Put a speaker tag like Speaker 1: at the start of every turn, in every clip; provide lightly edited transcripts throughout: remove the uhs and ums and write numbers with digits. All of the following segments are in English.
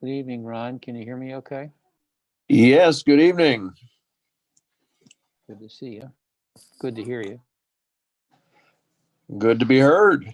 Speaker 1: Good evening, Ron. Can you hear me okay?
Speaker 2: Yes, good evening.
Speaker 1: Good to see you. Good to hear you.
Speaker 2: Good to be heard.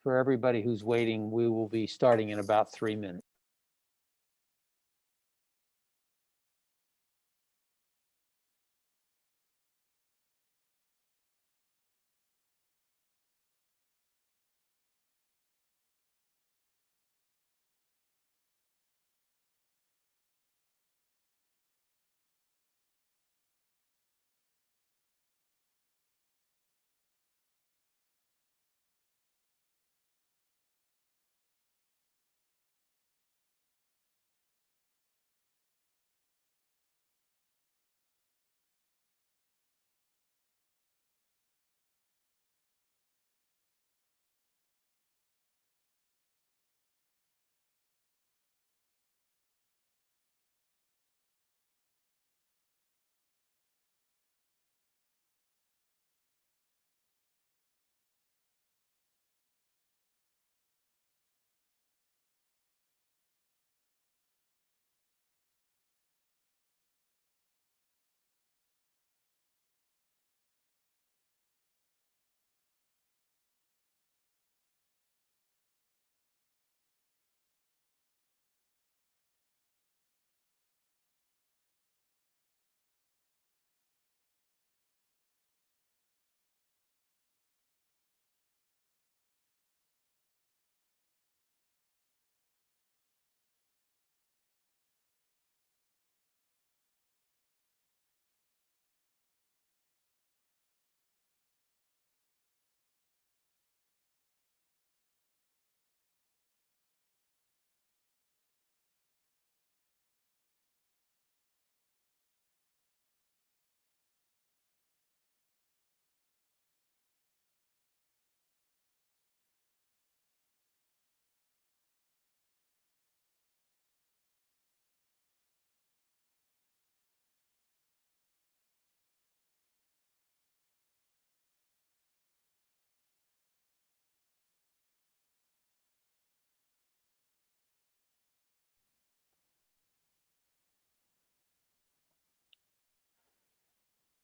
Speaker 1: For everybody who's waiting, we will be starting in about 3 minutes.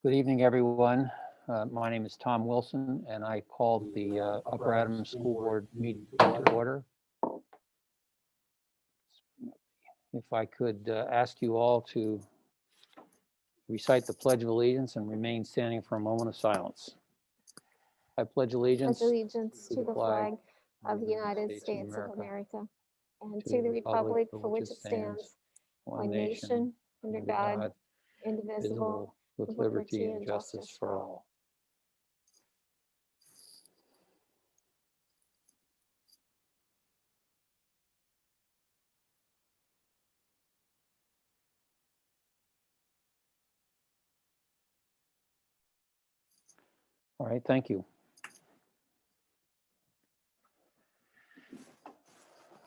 Speaker 1: Good evening, everyone. My name is Tom Wilson, and I called the Upper Adams School Board meeting to order. If I could ask you all to recite the Pledge of Allegiance and remain standing for a moment of silence. I pledge allegiance
Speaker 3: to the flag of the United States of America and to the republic for which it stands, one nation, under God, indivisible,
Speaker 1: with liberty and justice for all. All right, thank you.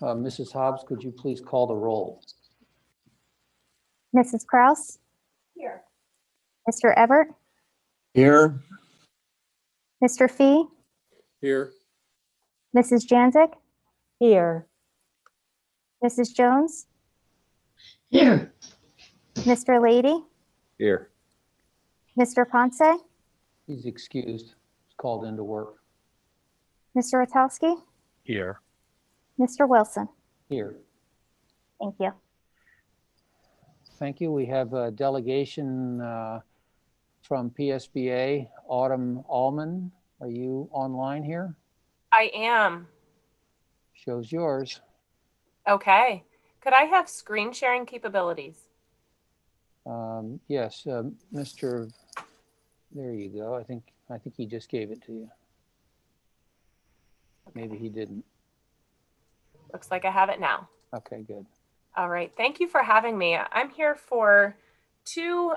Speaker 1: Mrs. Hobbs, could you please call the roll?
Speaker 3: Mrs. Kraus?
Speaker 4: Here.
Speaker 3: Mr. Everett?
Speaker 2: Here.
Speaker 4: Mr. Fee,
Speaker 2: Here.
Speaker 4: Mrs. Janzik,
Speaker 5: Here.
Speaker 4: Mrs. Jones,
Speaker 5: Here.
Speaker 4: Mr. Lady,
Speaker 2: Here.
Speaker 4: Mr. Ponce,
Speaker 1: He's excused. He's called into work.
Speaker 4: Mr. Ratowski,
Speaker 6: Here.
Speaker 4: Mr. Wilson.
Speaker 1: Here.
Speaker 4: Thank you.
Speaker 1: Thank you. We have a delegation from PSBA. Autumn Allman, are you online here?
Speaker 7: I am.
Speaker 1: Show's yours.
Speaker 7: Okay. Could I have screen sharing capabilities?
Speaker 1: Yes, Mr. There you go. I think he just gave it to you. Maybe he didn't.
Speaker 7: Looks like I have it now.
Speaker 1: Okay, good.
Speaker 7: All right. Thank you for having me. I'm here for two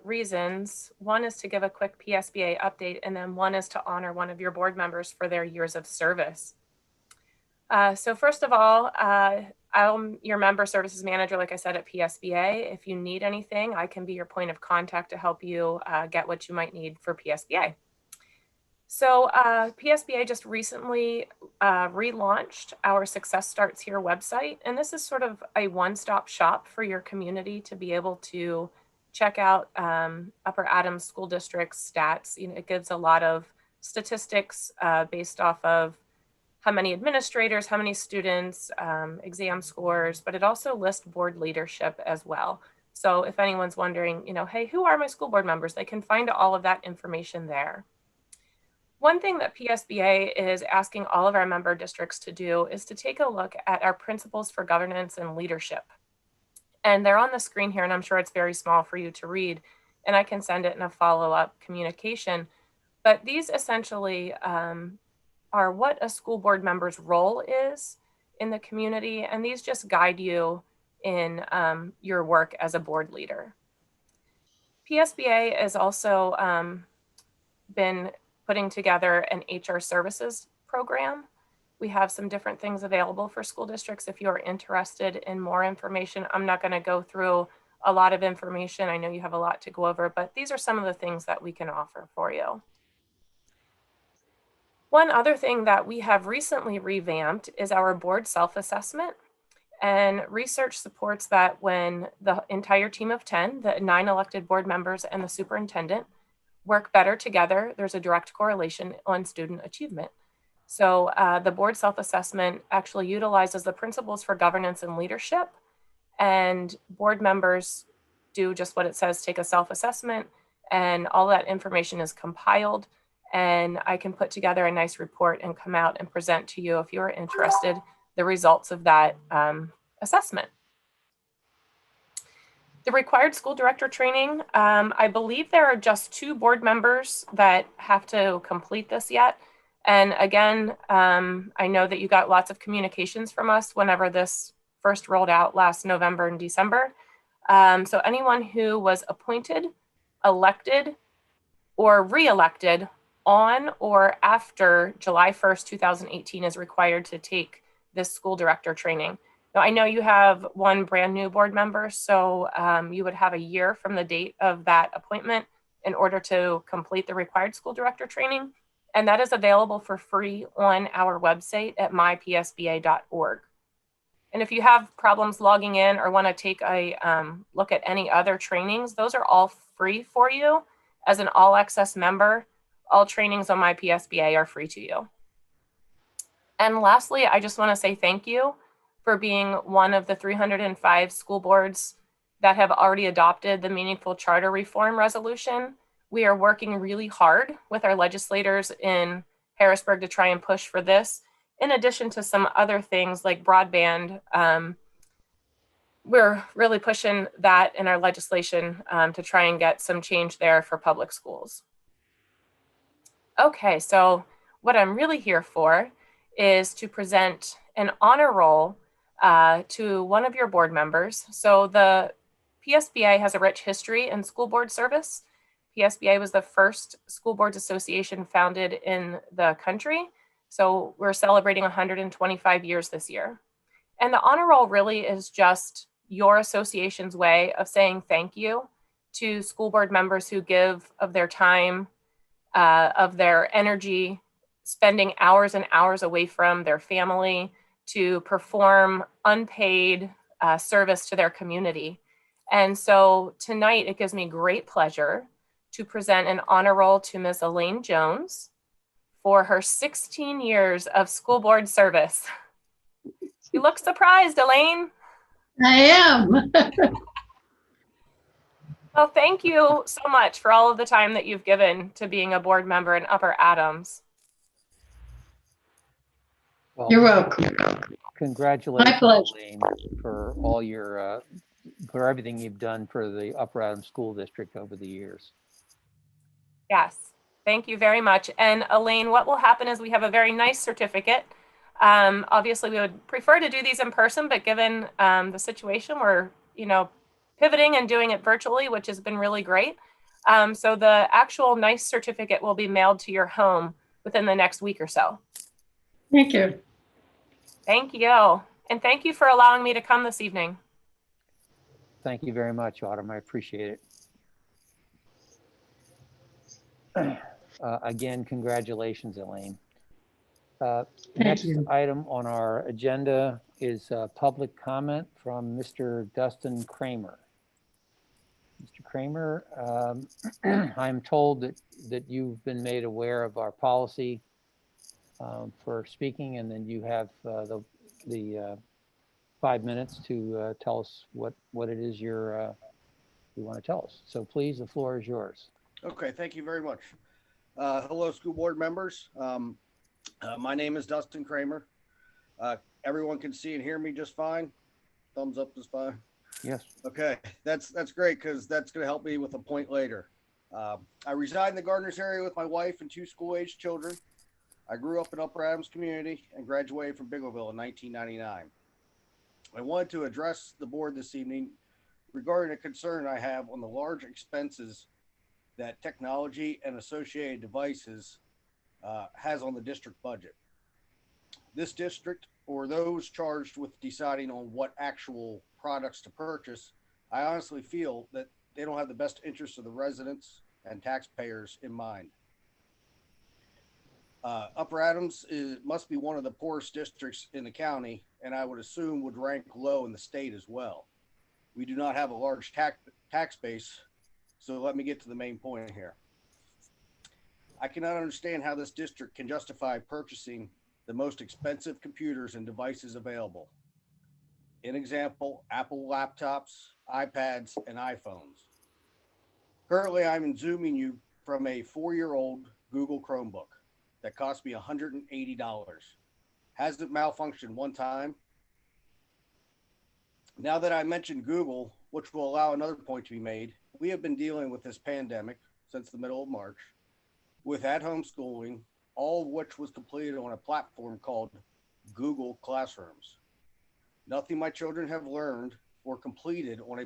Speaker 7: reasons. One is to give a quick PSBA update, and then one is to honor one of your board members for their years of service. So first of all, I'm your member services manager, like I said, at PSBA. If you need anything, I can be your point of contact to help you get what you might need for PSBA. So PSBA just recently relaunched our Success Starts Here website. And this is sort of a one-stop shop for your community to be able to check out Upper Adams School District's stats. You know, it gives a lot of statistics based off of how many administrators, how many students, exam scores, but it also lists board leadership as well. So if anyone's wondering, you know, hey, who are my school board members? They can find all of that information there. One thing that PSBA is asking all of our member districts to do is to take a look at our principles for governance and leadership. And they're on the screen here, and I'm sure it's very small for you to read, and I can send it in a follow-up communication. But these essentially are what a school board member's role is in the community, and these just guide you in your work as a board leader. PSBA has also been putting together an HR services program. We have some different things available for school districts if you're interested in more information. I'm not going to go through a lot of information. I know you have a lot to go over, but these are some of the things that we can offer for you. One other thing that we have recently revamped is our board self-assessment. And research supports that when the entire team of 10, the 9 elected board members and the superintendent, work better together, there's a direct correlation on student achievement. So the board self-assessment actually utilizes the principles for governance and leadership, and board members do just what it says, take a self-assessment, and all that information is compiled, and I can put together a nice report and come out and present to you, if you're interested, the results of that assessment. The required school director training, I believe there are just 2 board members that have to complete this yet. And again, I know that you got lots of communications from us whenever this first rolled out last November and December. So anyone who was appointed, elected, or re-elected on or after July 1st, 2018 is required to take this school director training. Now, I know you have one brand new board member, so you would have a year from the date of that appointment in order to complete the required school director training. And that is available for free on our website at mypsba.org. And if you have problems logging in or want to take a look at any other trainings, those are all free for you as an all access member. All trainings on MyPSBA are free to you. And lastly, I just want to say thank you for being one of the 305 school boards that have already adopted the Meaningful Charter Reform Resolution. We are working really hard with our legislators in Harrisburg to try and push for this, in addition to some other things like broadband. We're really pushing that in our legislation to try and get some change there for public schools. Okay, so what I'm really here for is to present an honor roll to one of your board members. So the PSBA has a rich history in school board service. PSBA was the first school boards association founded in the country. So we're celebrating 125 years this year. And the honor roll really is just your association's way of saying thank you to school board members who give of their time, of their energy, spending hours and hours away from their family to perform unpaid service to their community. And so tonight it gives me great pleasure to present an honor roll to Ms. Elaine Jones for her 16 years of school board service. You look surprised, Elaine.
Speaker 5: I am.
Speaker 7: Well, thank you so much for all of the time that you've given to being a board member in Upper Adams.
Speaker 1: Well,
Speaker 5: You're welcome.
Speaker 1: congratulations,
Speaker 5: pleasure.
Speaker 1: Elaine, for all your, for everything you've done for the Upper Adams School District over the years.
Speaker 7: Yes, thank you very much. And Elaine, what will happen is we have a very nice certificate. Obviously, we would prefer to do these in person, but given the situation, we're, pivoting and doing it virtually, which has been really great. So the actual nice certificate will be mailed to your home within the next week or so.
Speaker 5: Thank you.
Speaker 7: Thank you. And thank you for allowing me to come this evening.
Speaker 1: Thank you very much, Autumn. I appreciate it. Again, congratulations, Elaine. Next
Speaker 5: you.
Speaker 1: item on our agenda is public comment from Mr. Dustin Kramer. Mr. Kramer, I'm told that you've been made aware of our policy for speaking, and then you have the 5 minutes to tell us what it is you want to tell us. So please, the floor is yours.
Speaker 6: Okay, thank you very much. Hello, school board members. My name is Dustin Kramer. Everyone can see and hear me just fine. Thumbs up is fine.
Speaker 1: Yes.
Speaker 6: Okay, that's great because that's going to help me with a point later. I reside in the Gardner's area with my wife and 2 school-aged children. I grew up in Upper Adams community and graduated from Biggleville in 1999. I wanted to address the board this evening regarding a concern I have on the large expenses that technology and associated devices has on the district budget. This district, or those charged with deciding on what actual products to purchase, I honestly feel that they don't have the best interests of the residents and taxpayers in mind. Upper Adams must be one of the poorest districts in the county, and I would assume would rank low in the state as well. We do not have a large tax base, so let me get to the main point here. I cannot understand how this district can justify purchasing the most expensive computers and devices available. An example, Apple laptops, iPads, and iPhones. Currently, I'm Zooming you from a 4-year-old Google Chromebook that cost me $180. Hasn't malfunctioned one time. Now that I mentioned Google, which will allow another point to be made, we have been dealing with this pandemic since the middle of March with at-home schooling, all of which was completed on a platform called Google Classrooms. Nothing my children have learned or completed on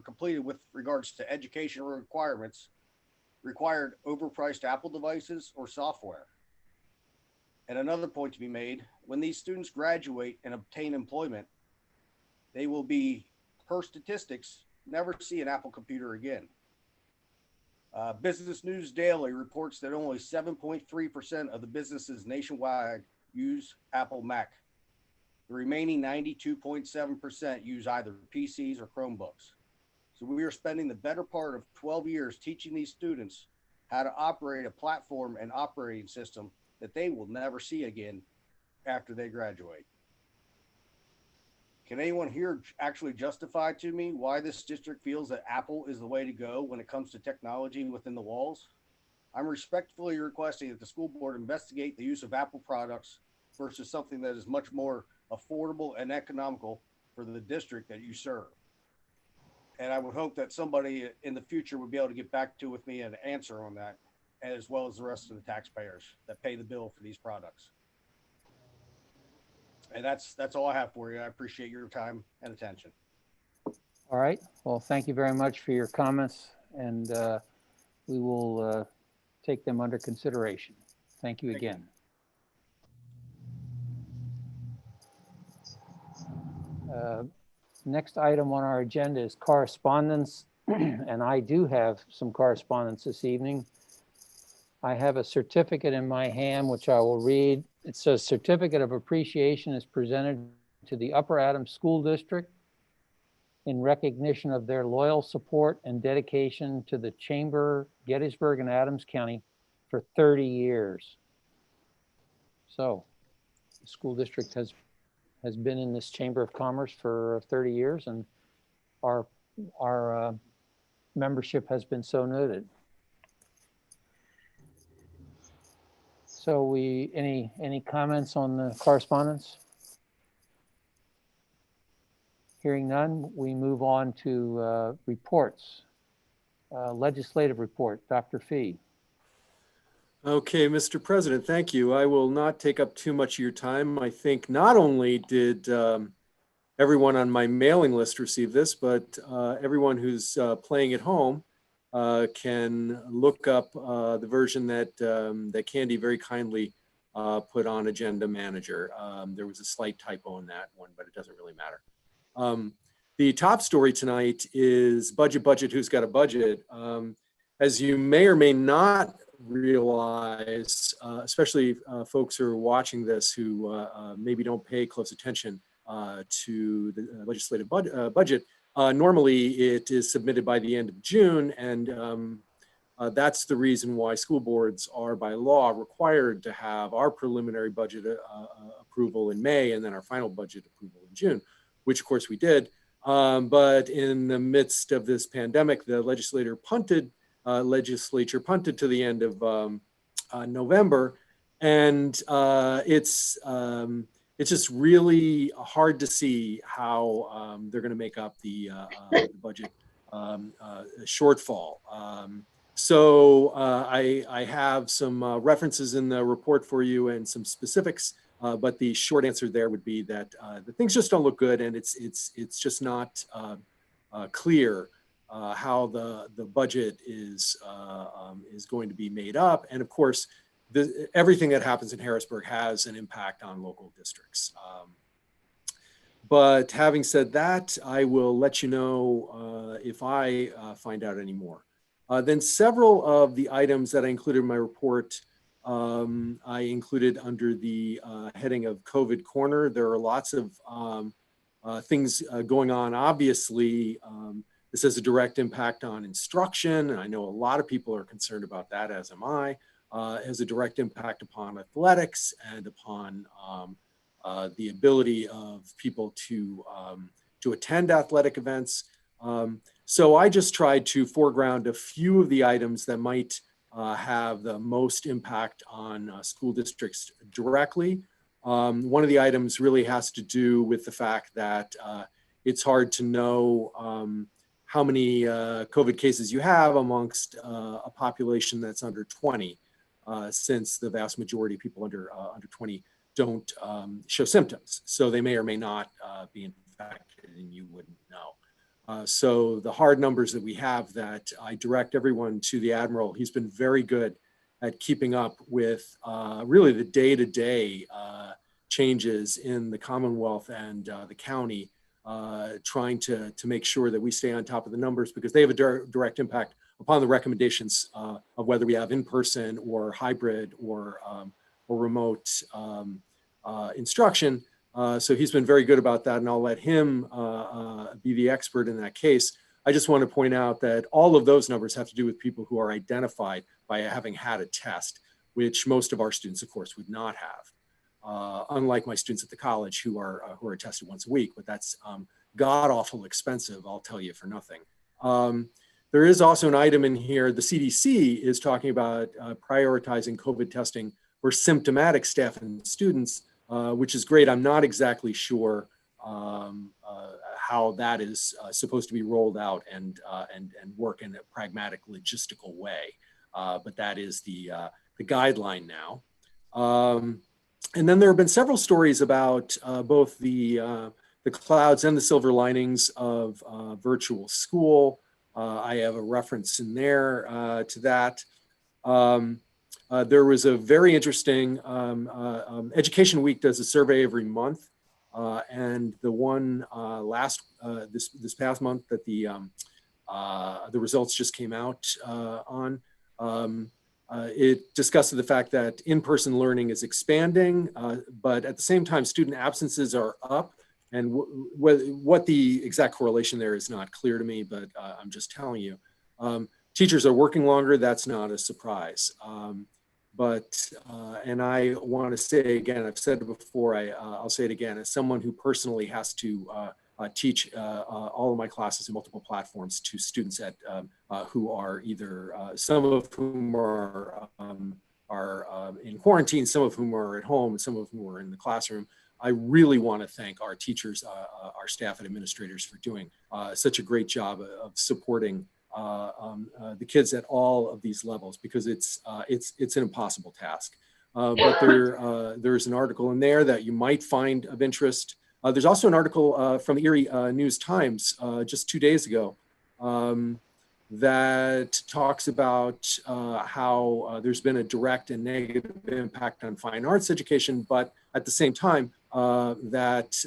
Speaker 6: completed with regards to educational requirements required overpriced Apple devices or software. And another point to be made, when these students graduate and obtain employment, they will be, per statistics, never see an Apple computer again. Business News Daily reports that only 7.3% of the businesses nationwide use Apple Mac. The remaining 92.7% use either PCs or Chromebooks. So we are spending the better part of 12 years teaching these students how to operate a platform and operating system that they will never see again after they graduate. Can anyone here actually justify to me why this district feels that Apple is the way to go when it comes to technology within the walls? I'm respectfully requesting that the school board investigate the use of Apple products versus something that is much more affordable and economical for the district that you serve. And I would hope that somebody in the future would be able to get back to with me an answer on that, as well as the rest of the taxpayers that pay the bill for these products. And that's all I have for you. I appreciate your time and attention.
Speaker 1: All right. Well, thank you very much for your comments, and we will take them under consideration. Thank you again. Next item on our agenda is correspondence, and I do have some correspondence this evening. I have a certificate in my hand, which I will read. It says certificate of appreciation is presented to the Upper Adams School District in recognition of their loyal support and dedication to the Chamber, Gettysburg and Adams County for 30 years. So the school district has been in this Chamber of Commerce for 30 years, and our membership has been so noted. So any comments on the correspondence? Hearing none, we move on to reports. Legislative report, Dr. Fee.
Speaker 8: Okay, Mr. President, thank you. I will not take up too much of your time. I think not only did everyone on my mailing list receive this, but everyone who's playing at home can look up the version that that Candy very kindly put on Agenda Manager. There was a slight typo in that one, but it doesn't really matter. The top story tonight is budget, who's got a budget? As you may or may not realize, especially folks who are watching this who maybe don't pay close attention to the legislative budget, normally it is submitted by the end of June, and that's the reason why school boards are by law required to have our preliminary budget approval in May and then our final budget approval in June, which of course we did. But in the midst of this pandemic, the legislature punted to the end of November, and it's just really hard to see how they're going to make up the budget shortfall. So I have some references in the report for you and some specifics, but the short answer there would be that the things just don't look good, and it's just not clear how the budget is going to be made up. And of course, everything that happens in Harrisburg has an impact on local districts. But having said that, I will let you know if I find out any more. Then several of the items that I included in my report, I included under the heading of COVID Corner. There are lots of things going on. Obviously, this has a direct impact on instruction, and I know a lot of people are concerned about that, as am I. It has a direct impact upon athletics and upon the ability of people to attend athletic events. So I just tried to foreground a few of the items that might have the most impact on school districts directly. One of the items really has to do with the fact that it's hard to know how many COVID cases you have amongst a population that's under 20, since the vast majority of people under 20 don't show symptoms. So they may or may not be infected and you wouldn't know. So the hard numbers that we have, that I direct everyone to the Admiral. He's been very good at keeping up with really the day-to-day changes in the Commonwealth and the county, trying to make sure that we stay on top of the numbers, because they have a direct impact upon the recommendations of whether we have in-person or hybrid or remote instruction. So he's been very good about that, and I'll let him be the expert in that case. I just want to point out that all of those numbers have to do with people who are identified by having had a test, which most of our students, of course, would not have. Unlike my students at the college who are tested once a week, but that's god-awful expensive, I'll tell you for nothing. There is also an item in here, the CDC is talking about prioritizing COVID testing for symptomatic staff and students, which is great. I'm not exactly sure how that is supposed to be rolled out and work in a pragmatic, logistical way. But that is the guideline now. And then there have been several stories about both the clouds and the silver linings of virtual school. I have a reference in there to that. There was a very interesting, Education Week does a survey every month. And the one this past month that the results just came out on, it discussed the fact that in-person learning is expanding, but at the same time, student absences are up. And what the exact correlation there is not clear to me, but I'm just telling you. Teachers are working longer, that's not a surprise. And I want to say again, I've said it before, I'll say it again, as someone who personally has to teach all of my classes in multiple platforms to students at who are either, some of whom are in quarantine, some of whom are at home, and some of whom are in the classroom. I really want to thank our teachers, our staff and administrators for doing such a great job of supporting the kids at all of these levels, because it's an impossible task. But there's an article in there that you might find of interest. There's also an article from the Erie News Times just 2 days ago that talks about how there's been a direct and negative impact on fine arts education, but at the same time that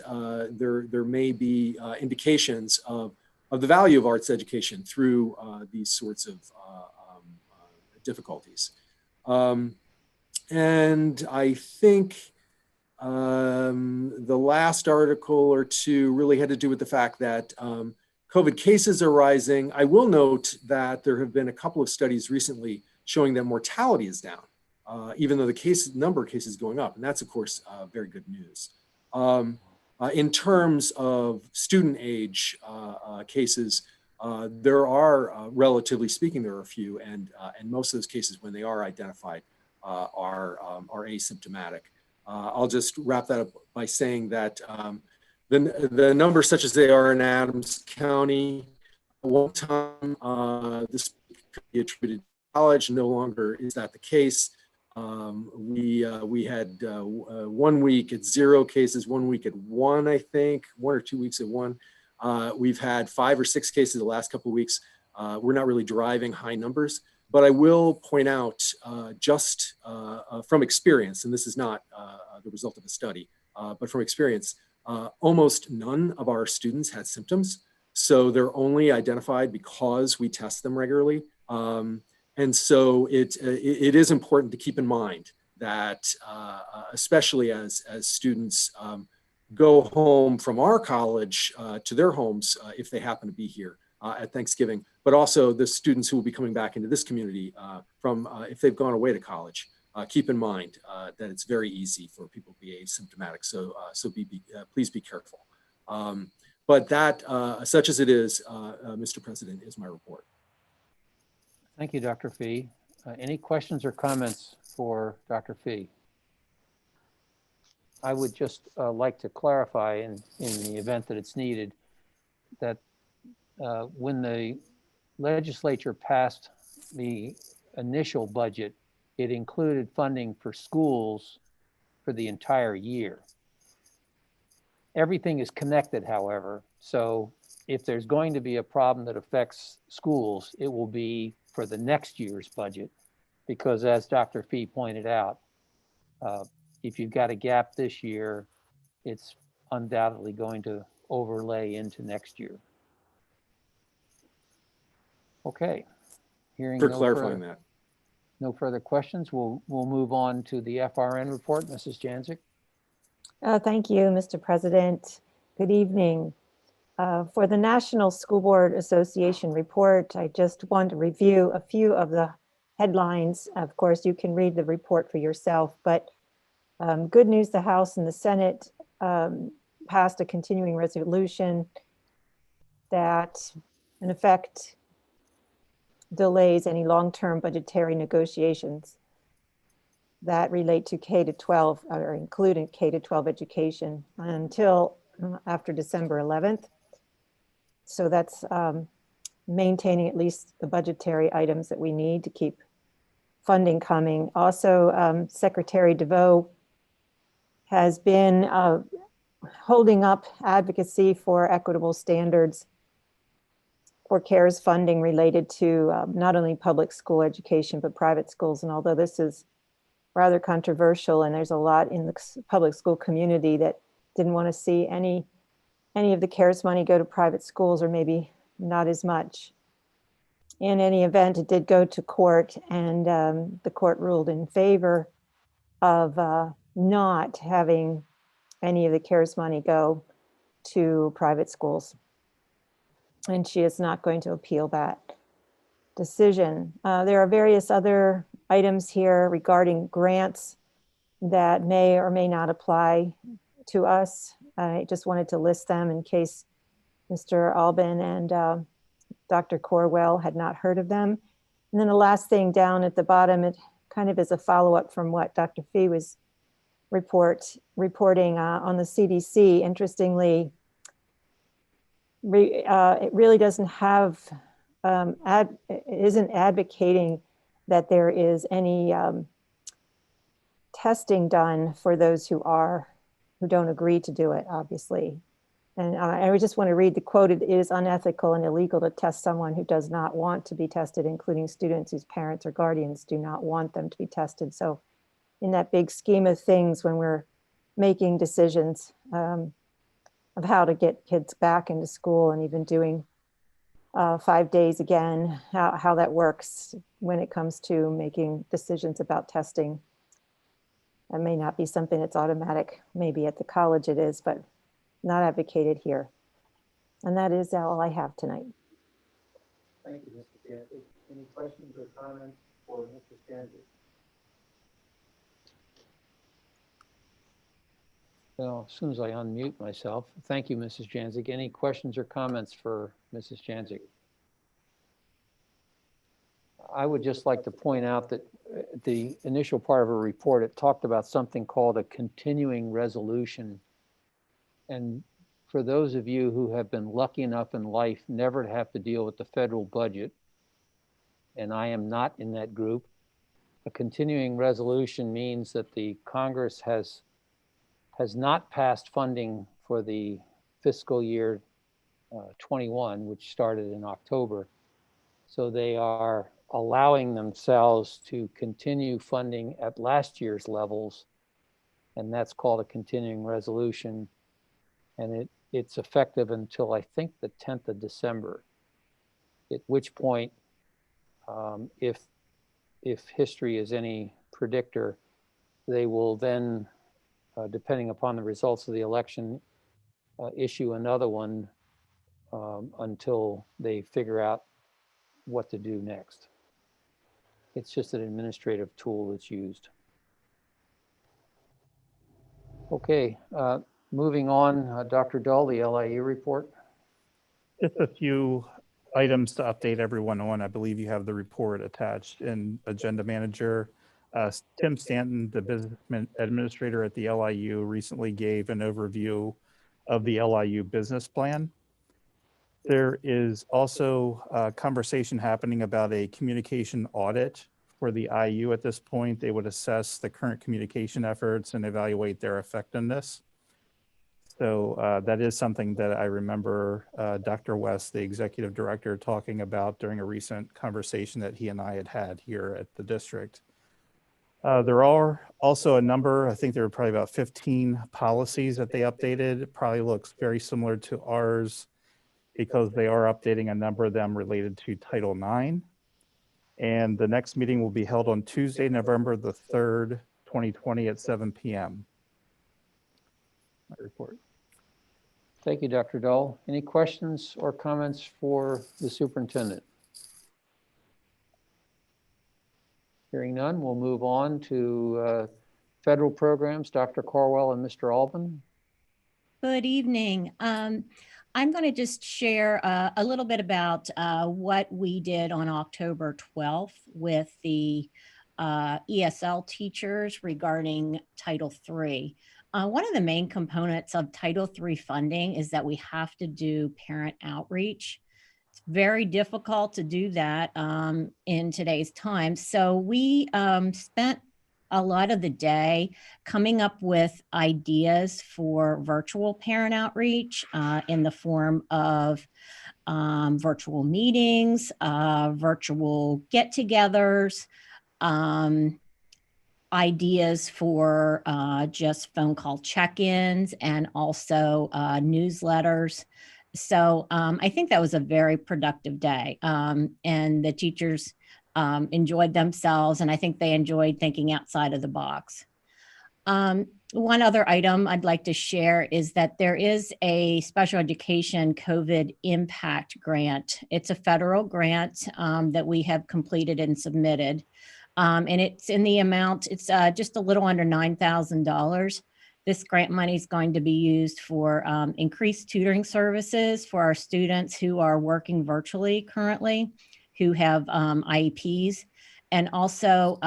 Speaker 8: there may be indications of the value of arts education through these sorts of difficulties. And I think the last article or two really had to do with the fact that COVID cases are rising. I will note that there have been a couple of studies recently showing that mortality is down, even though the number of cases is going up. And that's, of course, very good news. In terms of student age cases, there are, relatively speaking, there are a few, and most of those cases, when they are identified, are asymptomatic. I'll just wrap that up by saying that the numbers such as they are in Adams County, at one time, this could be attributed to college. No longer is that the case. We had 1 week at 0 cases, 1 week at 1, I think, 1 or 2 weeks at 1. We've had 5 or 6 cases the last couple of weeks. We're not really driving high numbers, but I will point out just from experience, and this is not the result of a study, but from experience, almost none of our students had symptoms. So they're only identified because we test them regularly. And so it is important to keep in mind that, especially as students go home from our college to their homes, if they happen to be here at Thanksgiving, but also the students who will be coming back into this community from if they've gone away to college, keep in mind that it's very easy for people to be asymptomatic. So please be careful. But that, such as it is, Mr. President, is my report.
Speaker 1: Thank you, Dr. Fee. Any questions or comments for Dr. Fee? I would just like to clarify in the event that it's needed that when the legislature passed the initial budget, it included funding for schools for the entire year. Everything is connected, however, so if there's going to be a problem that affects schools, it will be for the next year's budget, because as Dr. Fee pointed out, if you've got a gap this year, it's undoubtedly going to overlay into next year. Okay, hearing
Speaker 8: For clarifying that.
Speaker 1: No further questions, we'll move on to the FRN report. Mrs. Janczyk.
Speaker 3: Thank you, Mr. President. Good evening. For the National School Board Association report, I just want to review a few of the headlines. Of course, you can read the report for yourself, but good news, the House and the Senate passed a continuing resolution that, in effect, delays any long-term budgetary negotiations that relate to K-12 or including K-12 education until after December 11th. So that's maintaining at least the budgetary items that we need to keep funding coming. Also, Secretary DeVoe has been holding up advocacy for equitable standards for CARES funding related to not only public school education, but private schools. And although this is rather controversial, and there's a lot in the public school community that didn't want to see any of the CARES money go to private schools, or maybe not as much. in any event, it did go to court, and the court ruled in favor of not having any of the CARES money go to private schools. And she is not going to appeal that decision. There are various other items here regarding grants that may or may not apply to us. I just wanted to list them in case Mr. Albin and Dr. Corwell had not heard of them. And then the last thing down at the bottom, it kind of is a follow-up from what Dr. Fee was reporting on the CDC. Interestingly, it really doesn't have, it isn't advocating that there is any testing done for those who don't agree to do it, obviously. And I just want to read the quote. It is unethical and illegal to test someone who does not want to be tested, including students whose parents or guardians do not want them to be tested. So in that big scheme of things, when we're making decisions of how to get kids back into school and even doing 5 days again, how that works when it comes to making decisions about testing. That may not be something that's automatic. Maybe at the college it is, but not advocated here. And that is all I have tonight.
Speaker 1: Thank you, Mr. Janzik. Any questions or comments for Mr. Janzik? Well, as soon as I unmute myself, thank you, Mrs. Janzik. Any questions or comments for Mrs. Janzik? I would just like to point out that the initial part of her report, it talked about something called a continuing resolution. And for those of you who have been lucky enough in life never to have to deal with the federal budget, and I am not in that group, a continuing resolution means that the Congress has not passed funding for the fiscal year 21, which started in October. So they are allowing themselves to continue funding at last year's levels, and that's called a continuing resolution. And it's effective until I think the 10th of December, at which point, if history is any predictor, they will then, depending upon the results of the election, issue another one until they figure out what to do next. It's just an administrative tool that's used. Okay, moving on, Dr. Dull, the LIU report.
Speaker 9: Just a few items to update everyone on. I believe you have the report attached in Agenda Manager. Tim Stanton, the business administrator at the LIU, recently gave an overview of the LIU business plan. There is also a conversation happening about a communication audit for the IU at this point. They would assess the current communication efforts and evaluate their effectiveness. So that is something that I remember Dr. West, the executive director, talking about during a recent conversation that he and I had here at the district. There are also a number, I think there were probably about 15 policies that they updated. It probably looks very similar to ours because they are updating a number of them related to Title IX. And the next meeting will be held on Tuesday, November the 3rd, 2020 at 7 p.m. My report.
Speaker 1: Thank you, Dr. Dull. Any questions or comments for the superintendent? Hearing none, we'll move on to federal programs. Dr. Corwell and Mr. Albin.
Speaker 10: Good evening. I'm going to just share a little bit about what we did on October 12th with the ESL teachers regarding Title III. One of the main components of Title III funding is that we have to do parent outreach. It's very difficult to do that in today's time. So we spent a lot of the day coming up with ideas for virtual parent outreach in the form of virtual meetings, virtual get-togethers, ideas for just phone call check-ins, and also newsletters So I think that was a very productive day. And the teachers enjoyed themselves, and I think they enjoyed thinking outside of the box. One other item I'd like to share is that there is a special education COVID impact grant. It's a federal grant that we have completed and submitted. And it's in the amount, it's just a little under $9,000. This grant money is going to be used for increased tutoring services for our students who are working virtually currently, who have IEPs. And also,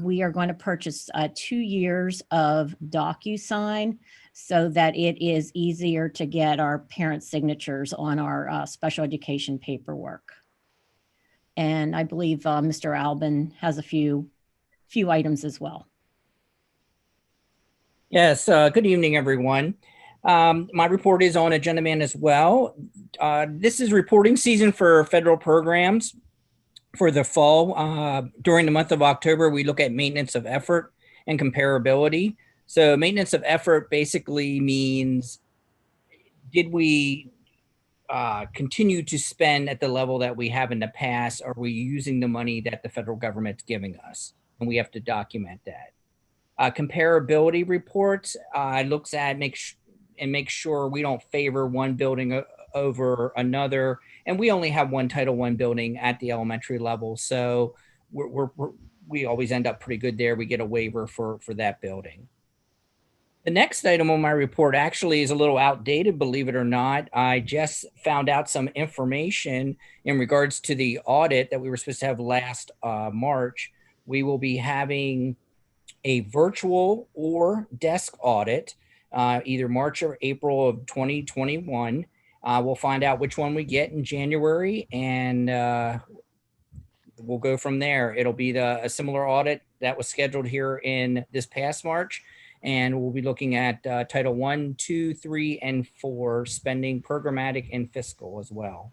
Speaker 10: we are going to purchase 2 years of DocuSign so that it is easier to get our parents' signatures on our special education paperwork. And I believe Mr. Albin has a few items as well.
Speaker 11: Yes, good evening, everyone. My report is on Agenda Man as well. This is reporting season for federal programs for the fall. During the month of October, we look at maintenance of effort and comparability. So maintenance of effort basically means, did we continue to spend at the level that we have in the past? Are we using the money that the federal government's giving us? And we have to document that. Comparability reports looks at make sure we don't favor one building over another. And we only have one Title I building at the elementary level. So we always end up pretty good there. We get a waiver for that building. The next item on my report actually is a little outdated, believe it or not. I just found out some information in regards to the audit that we were supposed to have last March. We will be having a virtual or desk audit, either March or April of 2021. We'll find out which one we get in January, and we'll go from there. It'll be a similar audit that was scheduled here in this past March, and we'll be looking at Title I, II, III, and IV spending, programmatic and fiscal as well.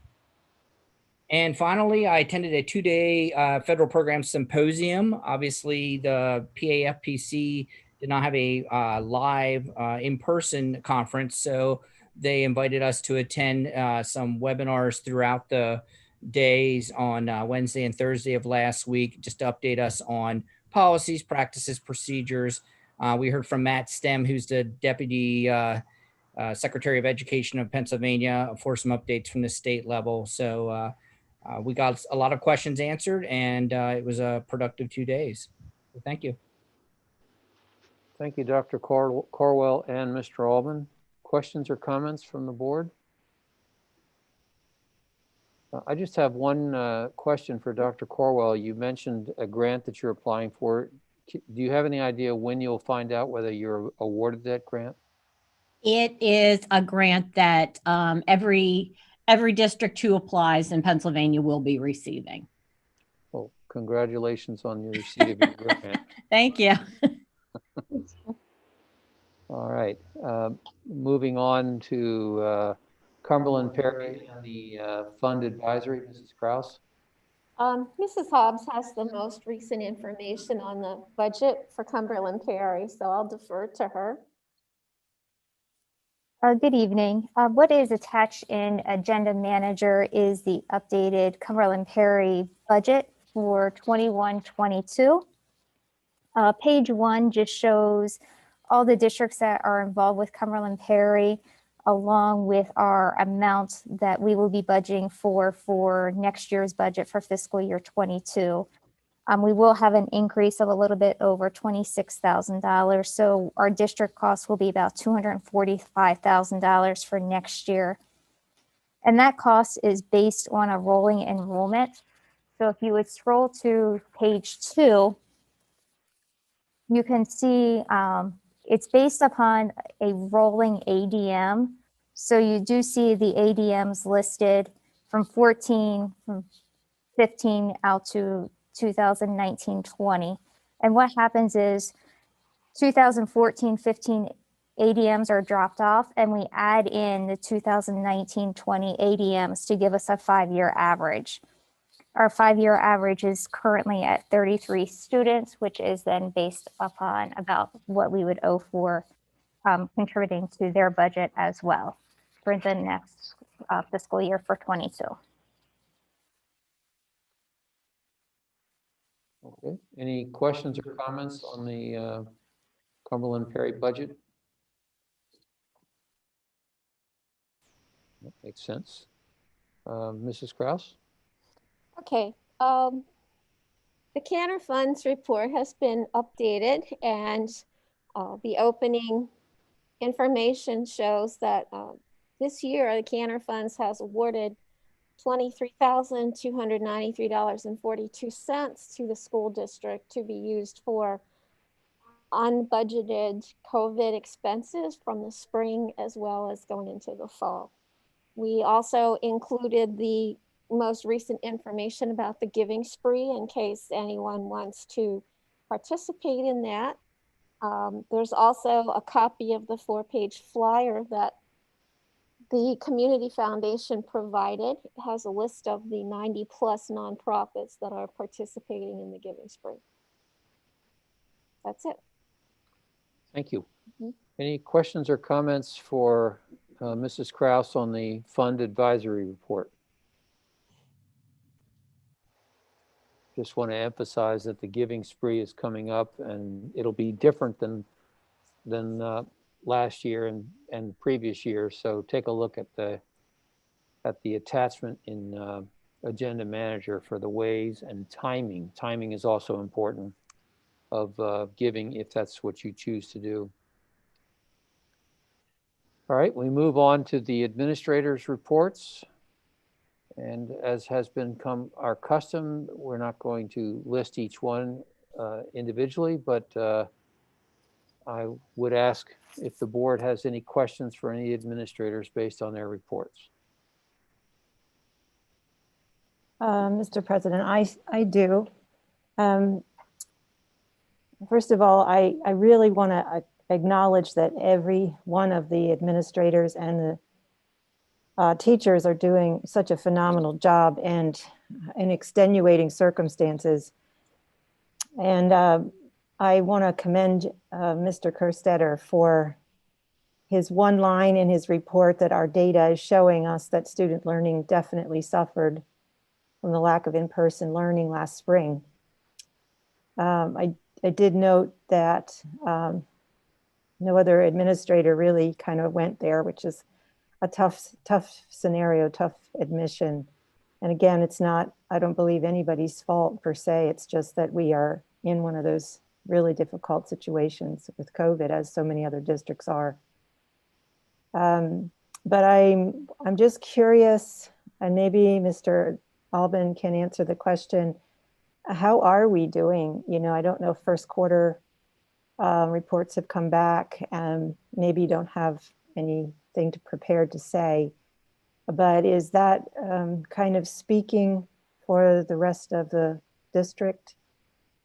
Speaker 11: And finally, I attended a 2-day federal program symposium. Obviously, the PAFPC did not have a live in-person conference, so they invited us to attend some webinars throughout the days on Wednesday and Thursday of last week, just to update us on policies, practices, procedures. We heard from Matt Stem, who's the Deputy Secretary of Education of Pennsylvania, for some updates from the state level. So we got a lot of questions answered, and it was a productive 2 days. So thank you.
Speaker 1: Thank you, Dr. Corwell and Mr. Albin. Questions or comments from the board? I just have one question for Dr. Corwell. You mentioned a grant that you're applying for. Do you have any idea when you'll find out whether you're awarded that grant?
Speaker 10: It is a grant that every district who applies in Pennsylvania will be receiving.
Speaker 1: Well, congratulations on your receipt of your grant.
Speaker 10: Thank you.
Speaker 1: All right. Moving on to Cumberland Perry and the Fund Advisory, Mrs. Kraus.
Speaker 12: Mrs. Hobbs has the most recent information on the budget for Cumberland Perry, so I'll defer to her.
Speaker 4: Good evening. What is attached in Agenda Manager is the updated Cumberland Perry budget for 21-22. Page 1 just shows all the districts that are involved with Cumberland Perry, along with our amounts that we will be budgeting for next year's budget for fiscal year 22. We will have an increase of a little bit over $26,000. So our district costs will be about $245,000 for next year. And that cost is based on a rolling enrollment. So if you would scroll to page 2, you can see it's based upon a rolling ADM. So you do see the ADMs listed from 15 out to 2019-20. And what happens is 2014-15 ADMs are dropped off, and we add in the 2019-20 ADMs to give us a 5-year average. Our 5-year average is currently at 33 students, which is then based upon about what we would owe for contributing to their budget as well for the next fiscal year for 22.
Speaker 1: Okay, any questions or comments on the Cumberland Perry budget? That makes sense. Mrs. Kraus?
Speaker 12: Okay, the Canner Funds report has been updated, and the opening information shows that this year the Canner Funds has awarded $23,293.42 to the school district to be used for unbudgeted COVID expenses from the spring as well as going into the fall. We also included the most recent information about the giving spree in case anyone wants to participate in that. There's also a copy of the 4-page flyer that the Community Foundation provided. It has a list of the 90+ nonprofits that are participating in the giving spree. That's it.
Speaker 1: Thank you. Any questions or comments for Mrs. Kraus on the fund advisory report? Just want to emphasize that the giving spree is coming up, and it'll be different than last year and previous years. So take a look at the attachment in Agenda Manager for the ways and timing. Timing is also important of giving if that's what you choose to do. All right, we move on to the administrators' reports. And as has become our custom, we're not going to list each one individually, but I would ask if the board has any questions for any administrators based on their reports.
Speaker 3: Mr. President, I do. First of all, I really want to acknowledge that every one of the administrators and the teachers are doing such a phenomenal job and in extenuating circumstances. And I want to commend Mr. Kerstetter for his one line in his report that our data is showing us that student learning definitely suffered from the lack of in-person learning last spring. I did note that no other administrator really kind of went there, which is a tough scenario, tough admission. And again, it's not, I don't believe anybody's fault per se. It's just that we are in one of those really difficult situations with COVID, as so many other districts are. But I'm just curious, and maybe Mr. Albin can answer the question, how are we doing? You know, I don't know if first quarter reports have come back, and maybe you don't have anything to prepare to say, but is that kind of speaking for the rest of the district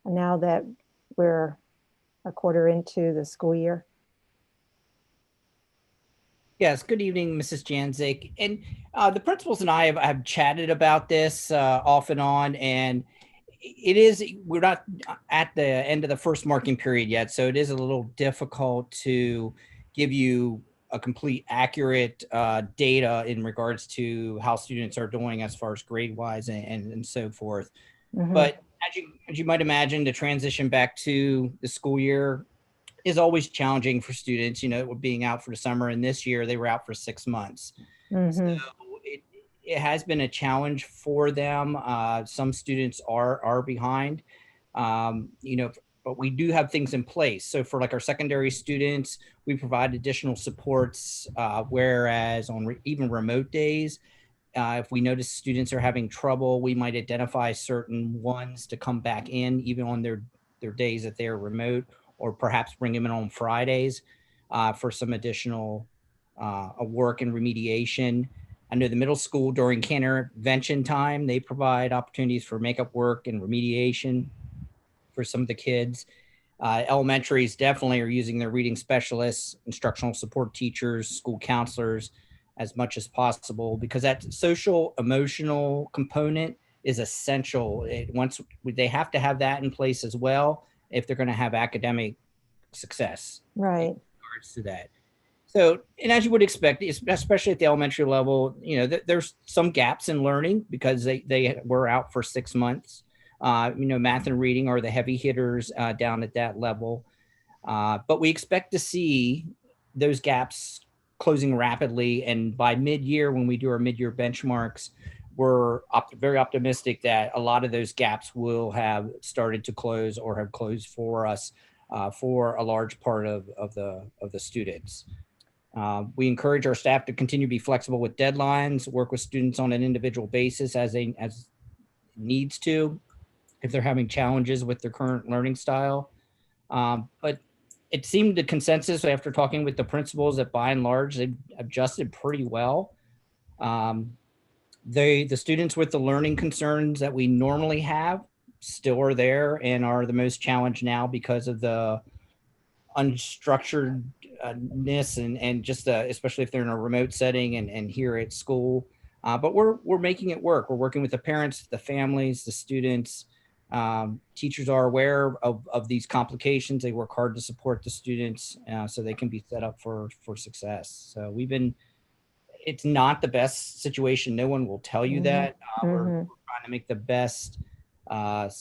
Speaker 3: now that we're a quarter into the school year?
Speaker 11: Yes, good evening, Mrs. Janzik. And the principals and I have chatted about this off and on, and we're not at the end of the first marking period yet, so it is a little difficult to give you a complete accurate data in regards to how students are doing as far as grade-wise and so forth. Mm-hmm. But as you might imagine, the transition back to the school year is always challenging for students, you know, being out for the summer, and this year they were out for 6 months. Mm-hmm. So it has been a challenge for them. Some students are behind, you know, but we do have things in place. So for like our secondary students, we provide additional supports, whereas on even remote days, if we notice students are having trouble, we might identify certain ones to come back in even on their days that they're remote, or perhaps bring them in on Fridays for some additional work and remediation. I know the middle school during can intervention time, they provide opportunities for makeup work and remediation for some of the kids. Elementaries definitely are using their reading specialists, instructional support teachers, school counselors as much as possible, because that social emotional component is essential. Once they have to have that in place as well if they're going to have academic success.
Speaker 3: Right.
Speaker 11: In regards to that. So, and as you would expect, especially at the elementary level, there's some gaps in learning because they were out for 6 months. Math and reading are the heavy hitters down at that level. But we expect to see those gaps closing rapidly. And by mid-year, when we do our mid-year benchmarks, we're very optimistic that a lot of those gaps will have started to close or have closed for us for a large part of the students. We encourage our staff to continue to be flexible with deadlines, work with students on an individual basis as needs to, if they're having challenges with their current learning style. But it seemed the consensus after talking with the principals that by and large, they've adjusted pretty well. The students with the learning concerns that we normally have still are there and are the most challenged now because of the unstructuredness and just especially if they're in a remote setting and here at school. But we're making it work. We're working with the parents, the families, the students. Teachers are aware of these complications. They work hard to support the students so they can be set up for success. So it's not the best situation. No one will tell you that. We're trying to make the best out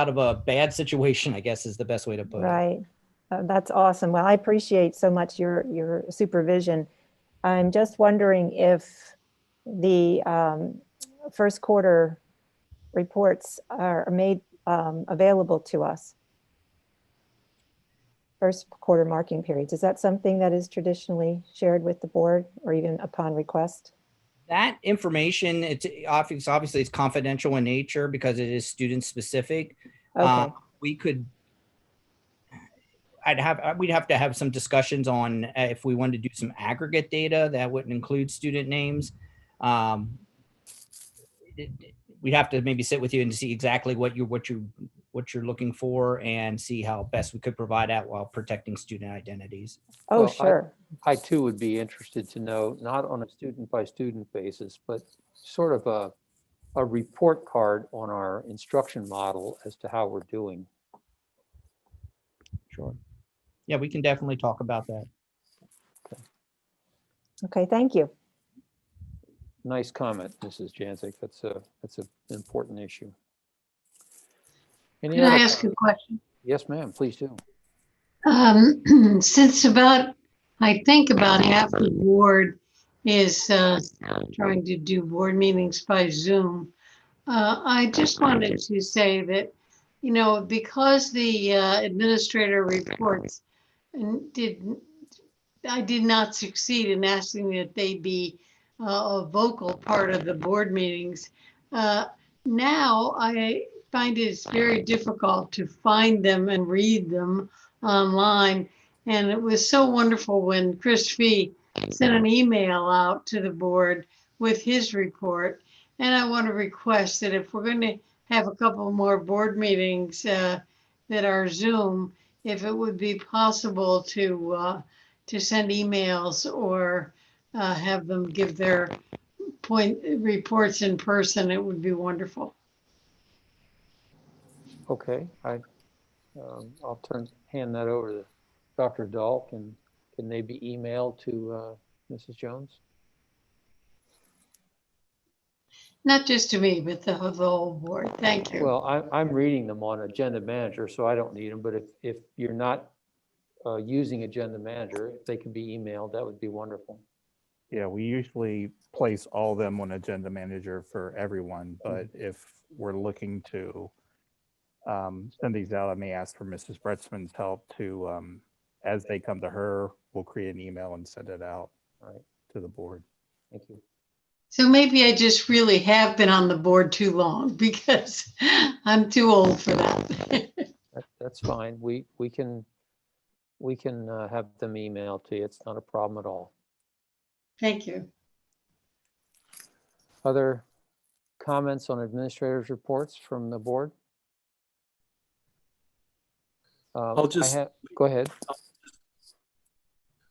Speaker 11: of a bad situation, I guess is the best way to put it.
Speaker 3: Right. That's awesome. Well, I appreciate so much your supervision. I'm just wondering if the first quarter reports are made available to us. First quarter marking periods. Is that something that is traditionally shared with the board or even upon request?
Speaker 11: That information, obviously it's confidential in nature because it is student specific.
Speaker 3: Okay.
Speaker 11: We'd have to have some discussions on if we wanted to do some aggregate data that wouldn't include student names. We'd have to maybe sit with you and see exactly what you're looking for and see how best we could provide that while protecting student identities.
Speaker 3: Oh,
Speaker 1: Well,
Speaker 3: sure.
Speaker 1: I too would be interested to know, not on a student by student basis, but sort of a report card on our instruction model as to how we're doing.
Speaker 11: Sure. Yeah, we can definitely talk about that.
Speaker 3: Okay, thank you.
Speaker 1: Nice comment, Mrs. Janzik. That's an important issue. Any
Speaker 5: Can I
Speaker 1: other
Speaker 5: ask a
Speaker 1: comments?
Speaker 5: question?
Speaker 1: Yes, ma'am, please do.
Speaker 5: Since I think about half the board is trying to do board meetings by Zoom, I just wanted to say that, because the administrator reports I did not succeed in asking that they be a vocal part of the board meetings. Now I find it's very difficult to find them and read them online. And it was so wonderful when Chris Fee sent an email out to the board with his report. And I want to request that if we're going to have a couple more board meetings that are Zoom, if it would be possible to send emails or have them give their reports in person, it would be wonderful.
Speaker 1: Okay, I'll hand that over to Dr. Dahl. Can they be emailed to Mrs. Jones?
Speaker 5: Not just to me, but the whole board. Thank you.
Speaker 1: Well, I'm reading them on Agenda Manager, so I don't need them, but if you're not using Agenda Manager, if they can be emailed, that would be wonderful.
Speaker 9: Yeah, we usually place all of them on Agenda Manager for everyone, but if we're looking to send these out, I may ask for Mrs. Bretzman's help to, as they come to her, we'll create an email and send it out to the board.
Speaker 1: Thank you.
Speaker 5: So maybe I just really have been on the board too long because I'm too old for that.
Speaker 1: That's fine. We can have them emailed to you. It's not a problem at all.
Speaker 5: Thank you.
Speaker 1: Other comments on administrators' reports from the board?
Speaker 8: I'll just
Speaker 1: go ahead.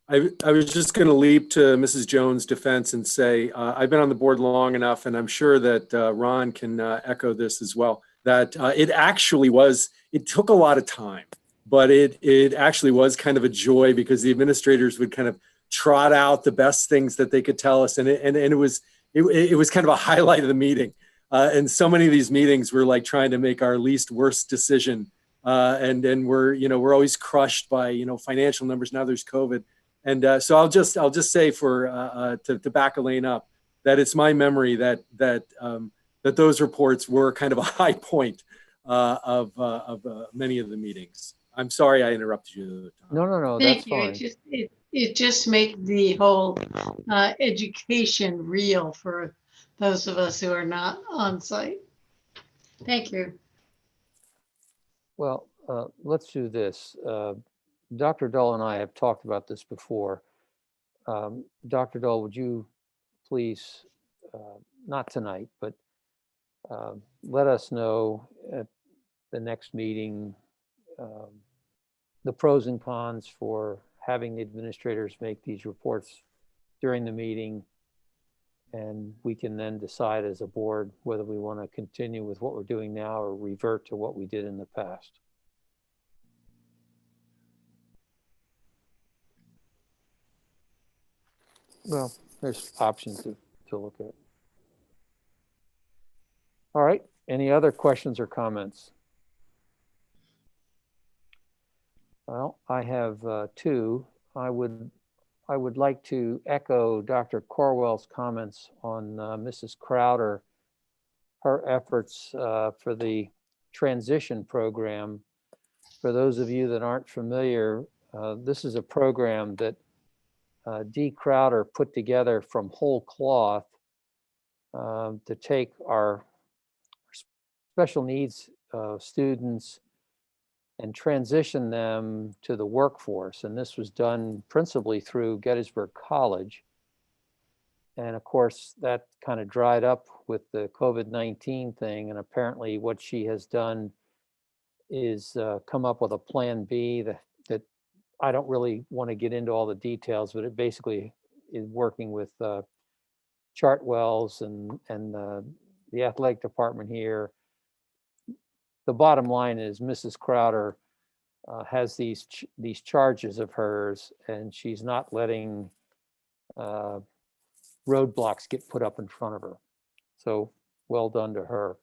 Speaker 8: I was just going to leap to Mrs. Jones' defense and say, I've been on the board long enough, and I'm sure that Ron can echo this as well, that it took a lot of time but it actually was kind of a joy because the administrators would kind of trot out the best things that they could tell us, and it was kind of a highlight of the meeting. And so many of these meetings were like trying to make our least worst decision, and we're always crushed by financial numbers. Now there's COVID, and so I'll just say to back Elaine up that it's my memory that those reports were kind of a high point of many of the meetings. I'm sorry I interrupted you.
Speaker 1: No,
Speaker 5: Thank
Speaker 1: that's
Speaker 5: you.
Speaker 1: fine.
Speaker 5: It just makes the whole education real for those of us who are not on site. Thank you.
Speaker 1: Well, let's do this. Dr. Dull and I have talked about this before. Dr. Dull, would you please, not tonight, but let us know at the next meeting the pros and cons for having the administrators make these reports during the meeting, and we can then decide as a board whether we want to continue with what we're doing now or revert to what we did in the past. Well, there's options to look at. All right, any other questions or comments? Well, I have two. I would like to echo Dr. Corwell's comments on Mrs. Crowder, her efforts for the transition program. For those of you that aren't familiar, this is a program that Dee Crowder put together from whole cloth to take our special needs students and transition them to the workforce. And this was done principally through Gettysburg College. And of course, that kind of dried up with the COVID-19 thing. And apparently what she has done is come up with a plan B that I don't really want to get into all the details, but it basically is working with Chartwells and the athletic department here. The bottom line is Mrs. Crowder has these charges of hers, and she's not letting roadblocks get put up in front of her. So well done to her.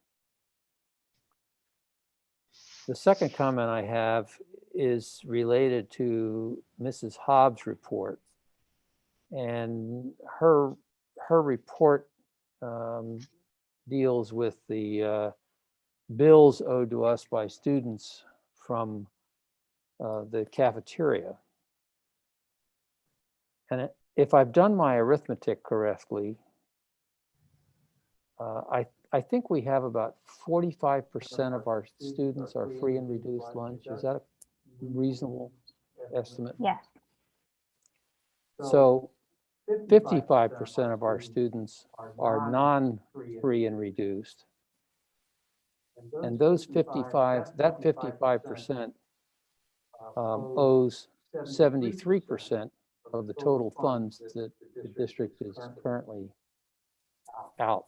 Speaker 1: The second comment I have is related to Mrs. Hobbs' report. And her report deals with the bills owed to us by students from the cafeteria. And if I've done my arithmetic correctly, I think we have about 45% of our students are free and reduced lunch. Is that a reasonable estimate?
Speaker 4: Yes.
Speaker 1: So 55% of our students are non-free and reduced. And those 55% owes 73% of the total funds that the district is currently out.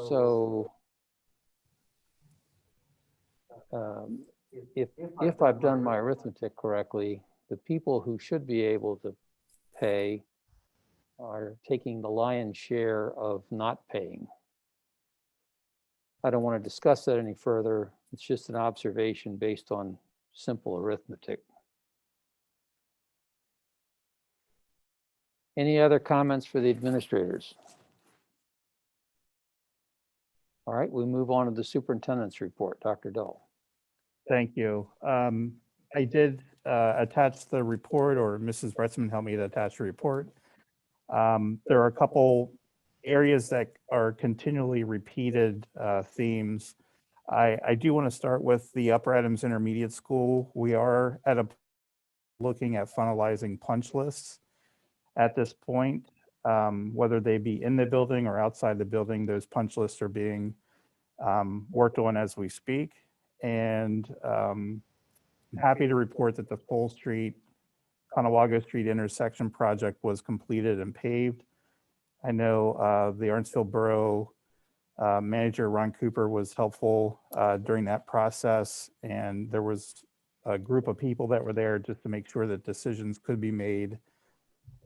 Speaker 1: So if I've done my arithmetic correctly, the people who should be able to pay are taking the lion's share of not paying. I don't want to discuss that any further. It's just an observation based on simple arithmetic. Any other comments for the administrators? All right, we move on to the superintendent's report. Dr. Dull.
Speaker 9: Thank you. I did attach the report, or Mrs. Bretzman helped me to attach the report. There are a couple areas that are continually repeated themes. I do want to start with the Upper Adams Intermediate School. We are looking at finalizing punch lists at this point. Whether they be in the building or outside the building, those punch lists are being worked on as we speak. And I'm happy to report that the Full Street, Conewago Street intersection project was completed and paved. I know the Arnstville Borough Manager Ron Cooper was helpful during that process, and there was a group of people that were there just to make sure that decisions could be made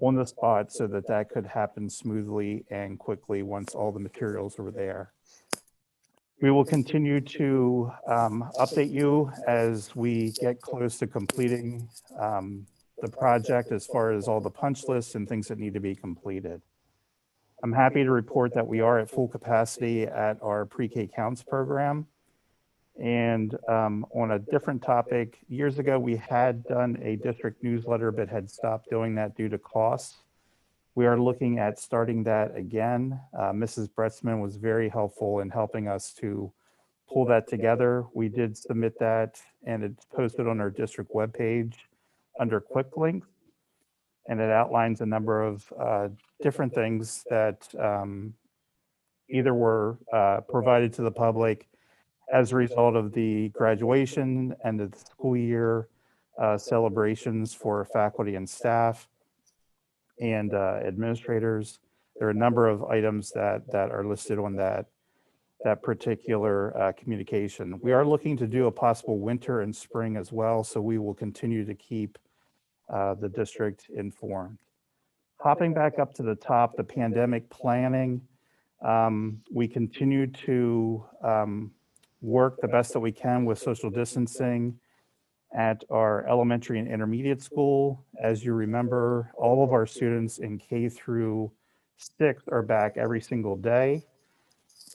Speaker 9: on the spot so that that could happen smoothly and quickly once all the materials were there. We will continue to update you as we get close to completing the project as far as all the punch lists and things that need to be completed. I'm happy to report that we are at full capacity at our pre-K counts program. And on a different topic, years ago, we had done a district newsletter, but had stopped doing that due to costs. We are looking at starting that again. Mrs. Bretzman was very helpful in helping us to pull that together. We did submit that and it's posted on our district webpage under quick links. And it outlines a number of different things that either were provided to the public as a result of the graduation and the school year celebrations for faculty and staff and administrators. There are a number of items that are listed on that particular communication. We are looking to do a possible winter and spring as well, so we will continue to keep the district informed. Hopping back up to the top, the pandemic planning, we continue to work the best that we can with social distancing at our elementary and intermediate school. As you remember, all of our students in K through 6 are back every single day,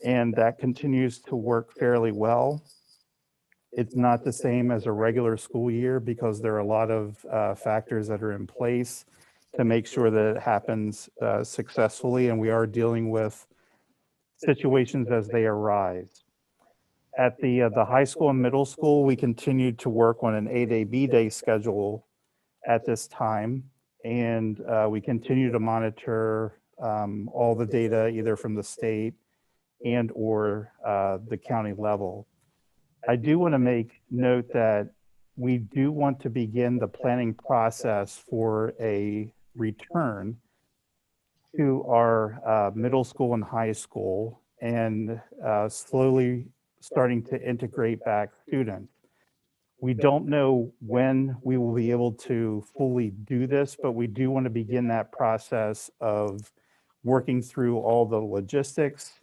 Speaker 9: and that continues to work fairly well. It's not the same as a regular school year because there are a lot of factors that are in place to make sure that it happens successfully, and we are dealing with situations as they arise. At the high school and middle school, we continue to work on an A-Day, B-Day schedule at this time, and we continue to monitor all the data either from the state and or the county level. I do want to make note that we do want to begin the planning process for a return to our middle school and high school and slowly starting to integrate back students. We don't know when we will be able to fully do this, but we do want to begin that process of working through all the logistics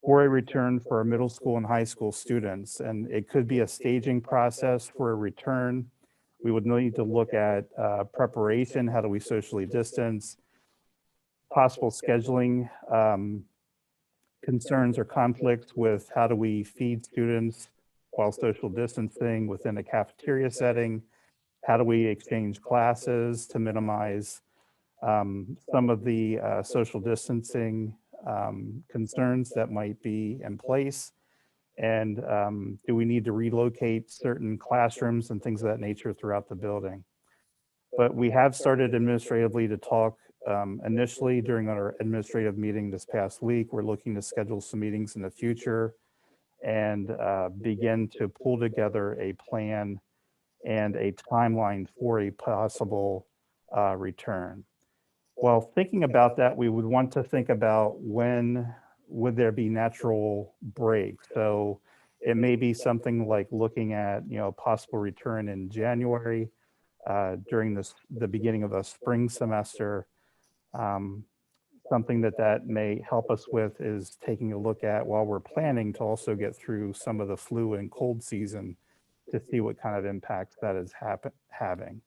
Speaker 9: for a return for our middle school and high school students. And it could be a staging process for a return. We would need to look at preparation, how do we socially distance, possible scheduling concerns or conflicts with how do we feed students while social distancing within a cafeteria setting, how do we exchange classes to minimize some of the social distancing concerns that might be in place, and do we need to relocate certain classrooms and things of that nature throughout the building. But we have started administratively to talk initially during our administrative meeting this past week. We're looking to schedule some meetings in the future and begin to pull together a plan and a timeline for a possible return. While thinking about that, we would want to think about when would there be natural breaks. So it may be something like looking at, possible return in January during the beginning of a spring semester. Something that may help us with is taking a look at, while we're planning to also get through some of the flu and cold season to see what kind of impacts that is having.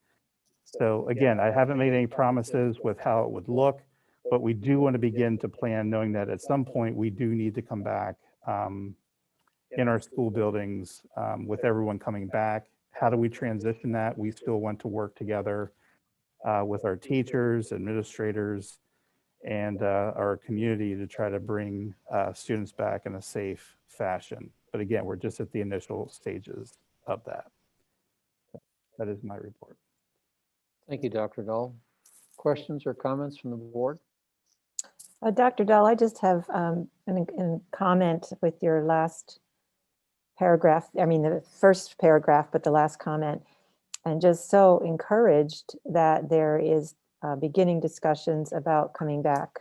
Speaker 9: So again, I haven't made any promises with how it would look, but we do want to begin to plan knowing that at some point we do need to come back in our school buildings with everyone coming back. How do we transition that? We still want to work together with our teachers, administrators, and our community to try to bring students back in a safe fashion. But again, we're just at the initial stages of that. That is my report.
Speaker 1: Thank you, Dr. Dahl. Questions or comments from the board?
Speaker 3: Dr. Dahl, I just have a comment with your last paragraph. I mean, the first paragraph, but the last comment, and just so encouraged that there is beginning discussions about coming back,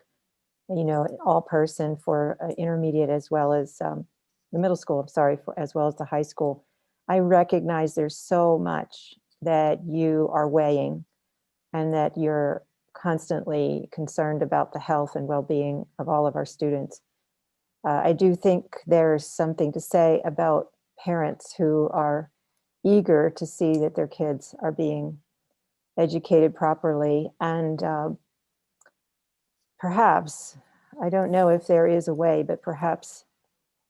Speaker 3: all person for intermediate as well as the middle school, as well as the high school. I recognize there's so much that you are weighing and that you're constantly concerned about the health and well-being of all of our students. I do think there's something to say about parents who are eager to see that their kids are being educated properly. And perhaps, I don't know if there is a way, but perhaps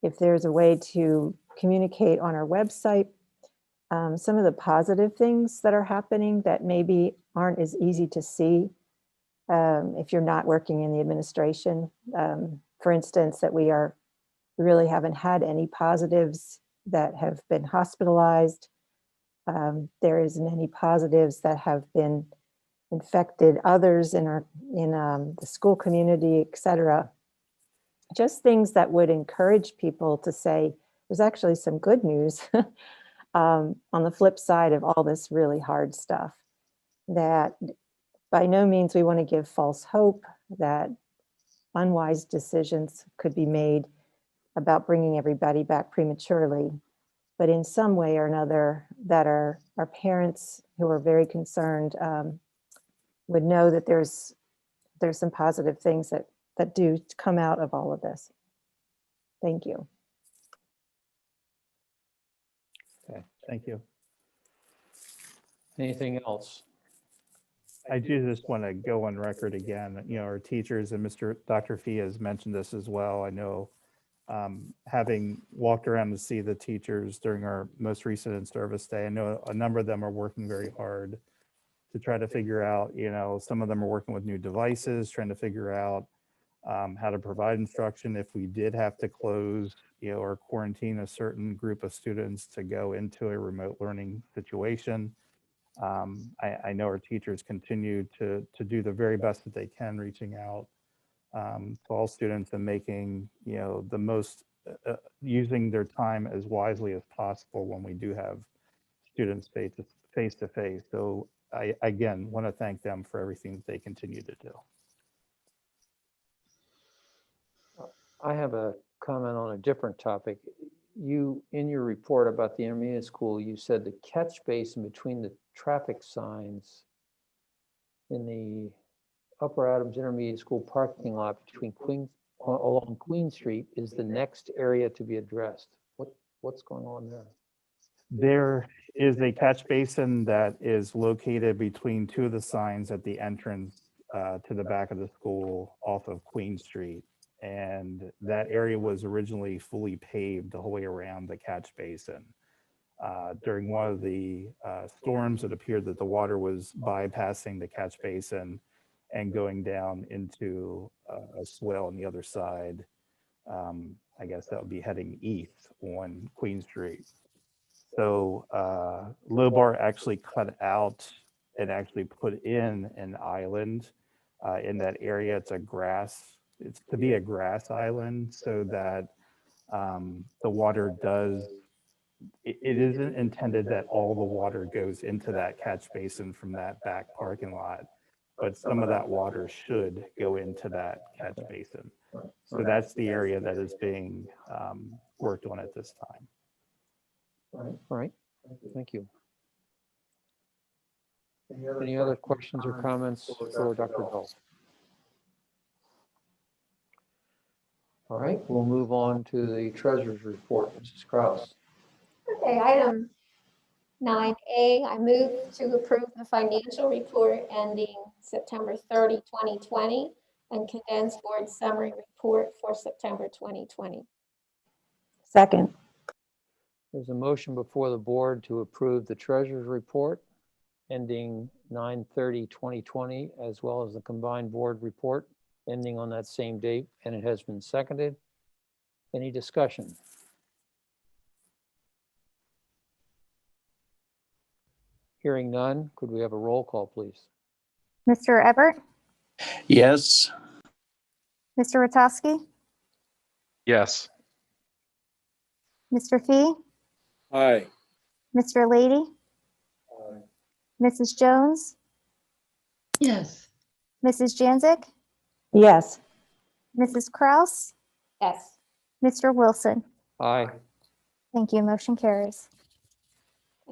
Speaker 3: if there's a way to communicate on our website some of the positive things that are happening that maybe aren't as easy to see if you're not working in the administration. For instance, that we really haven't had any positives that have been hospitalized. There isn't any positives that have been infected others in the school community, et cetera. Just things that would encourage people to say, there's actually some good news on the flip side of all this really hard stuff. That by no means we want to give false hope that unwise decisions could be made about bringing everybody back prematurely, but in some way or another that our parents who are very concerned would know that there's some positive things that do come out of all of this. Thank you.
Speaker 9: Okay, thank you.
Speaker 1: Anything else?
Speaker 9: I do just want to go on record again, our teachers, and Dr. Fee has mentioned this as well. I know having walked around to see the teachers during our most recent in-service day, I know a number of them are working very hard to try to figure out, some of them are working with new devices, trying to figure out how to provide instruction if we did have to close, or quarantine a certain group of students to go into a remote learning situation. I know our teachers continue to do the very best that they can, reaching out to all students and making, the most, using their time as wisely as possible when we do have students face to face. So I, again, want to thank them for everything that they continue to do.
Speaker 1: I have a comment on a different topic. You, in your report about the intermediate school, you said the catch basin between the traffic signs in the Upper Adams Intermediate School parking lot along Queen Street is the next area to be addressed. What's going on there?
Speaker 9: There is a catch basin that is located between two of the signs at the entrance to the back of the school off of Queen Street. And that area was originally fully paved the whole way around the catch basin. During one of the storms, it appeared that the water was bypassing the catch basin and going down into a swale on the other side. I guess that would be heading east on Queen Street. So Lobar actually cut out and actually put in an island in that area. It's to be a grass island so that the water it isn't intended that all the water goes into that catch basin from that back parking lot, but some of that water should go into that catch basin. So that's the area that is being worked on at this time.
Speaker 1: All right, thank you. Any other questions or comments for Dr. Dull? All right, we'll move on to the treasurer's report. Mrs. Kraus.
Speaker 12: Okay, item 9A, I move to approve the financial report ending September 30, 2020, and condensed board summary report for September 2020.
Speaker 3: Second.
Speaker 1: There's a motion before the board to approve the treasurer's report ending 9/30/2020, as well as the combined board report ending on that same date, and it has been seconded. Any discussion? Hearing none, could we have a roll call, please?
Speaker 4: Mr. Ebert,
Speaker 2: Yes.
Speaker 4: Mr. Rotowski,
Speaker 13: Yes.
Speaker 4: Mr. Fee,
Speaker 8: Aye.
Speaker 4: Mr. Lady, Mrs. Jones,
Speaker 5: Yes.
Speaker 4: Mrs. Janzik,
Speaker 3: Yes.
Speaker 4: Mrs. Kraus,
Speaker 12: Yes.
Speaker 4: Mr. Wilson.
Speaker 1: Aye.
Speaker 4: Thank you. Motion carries.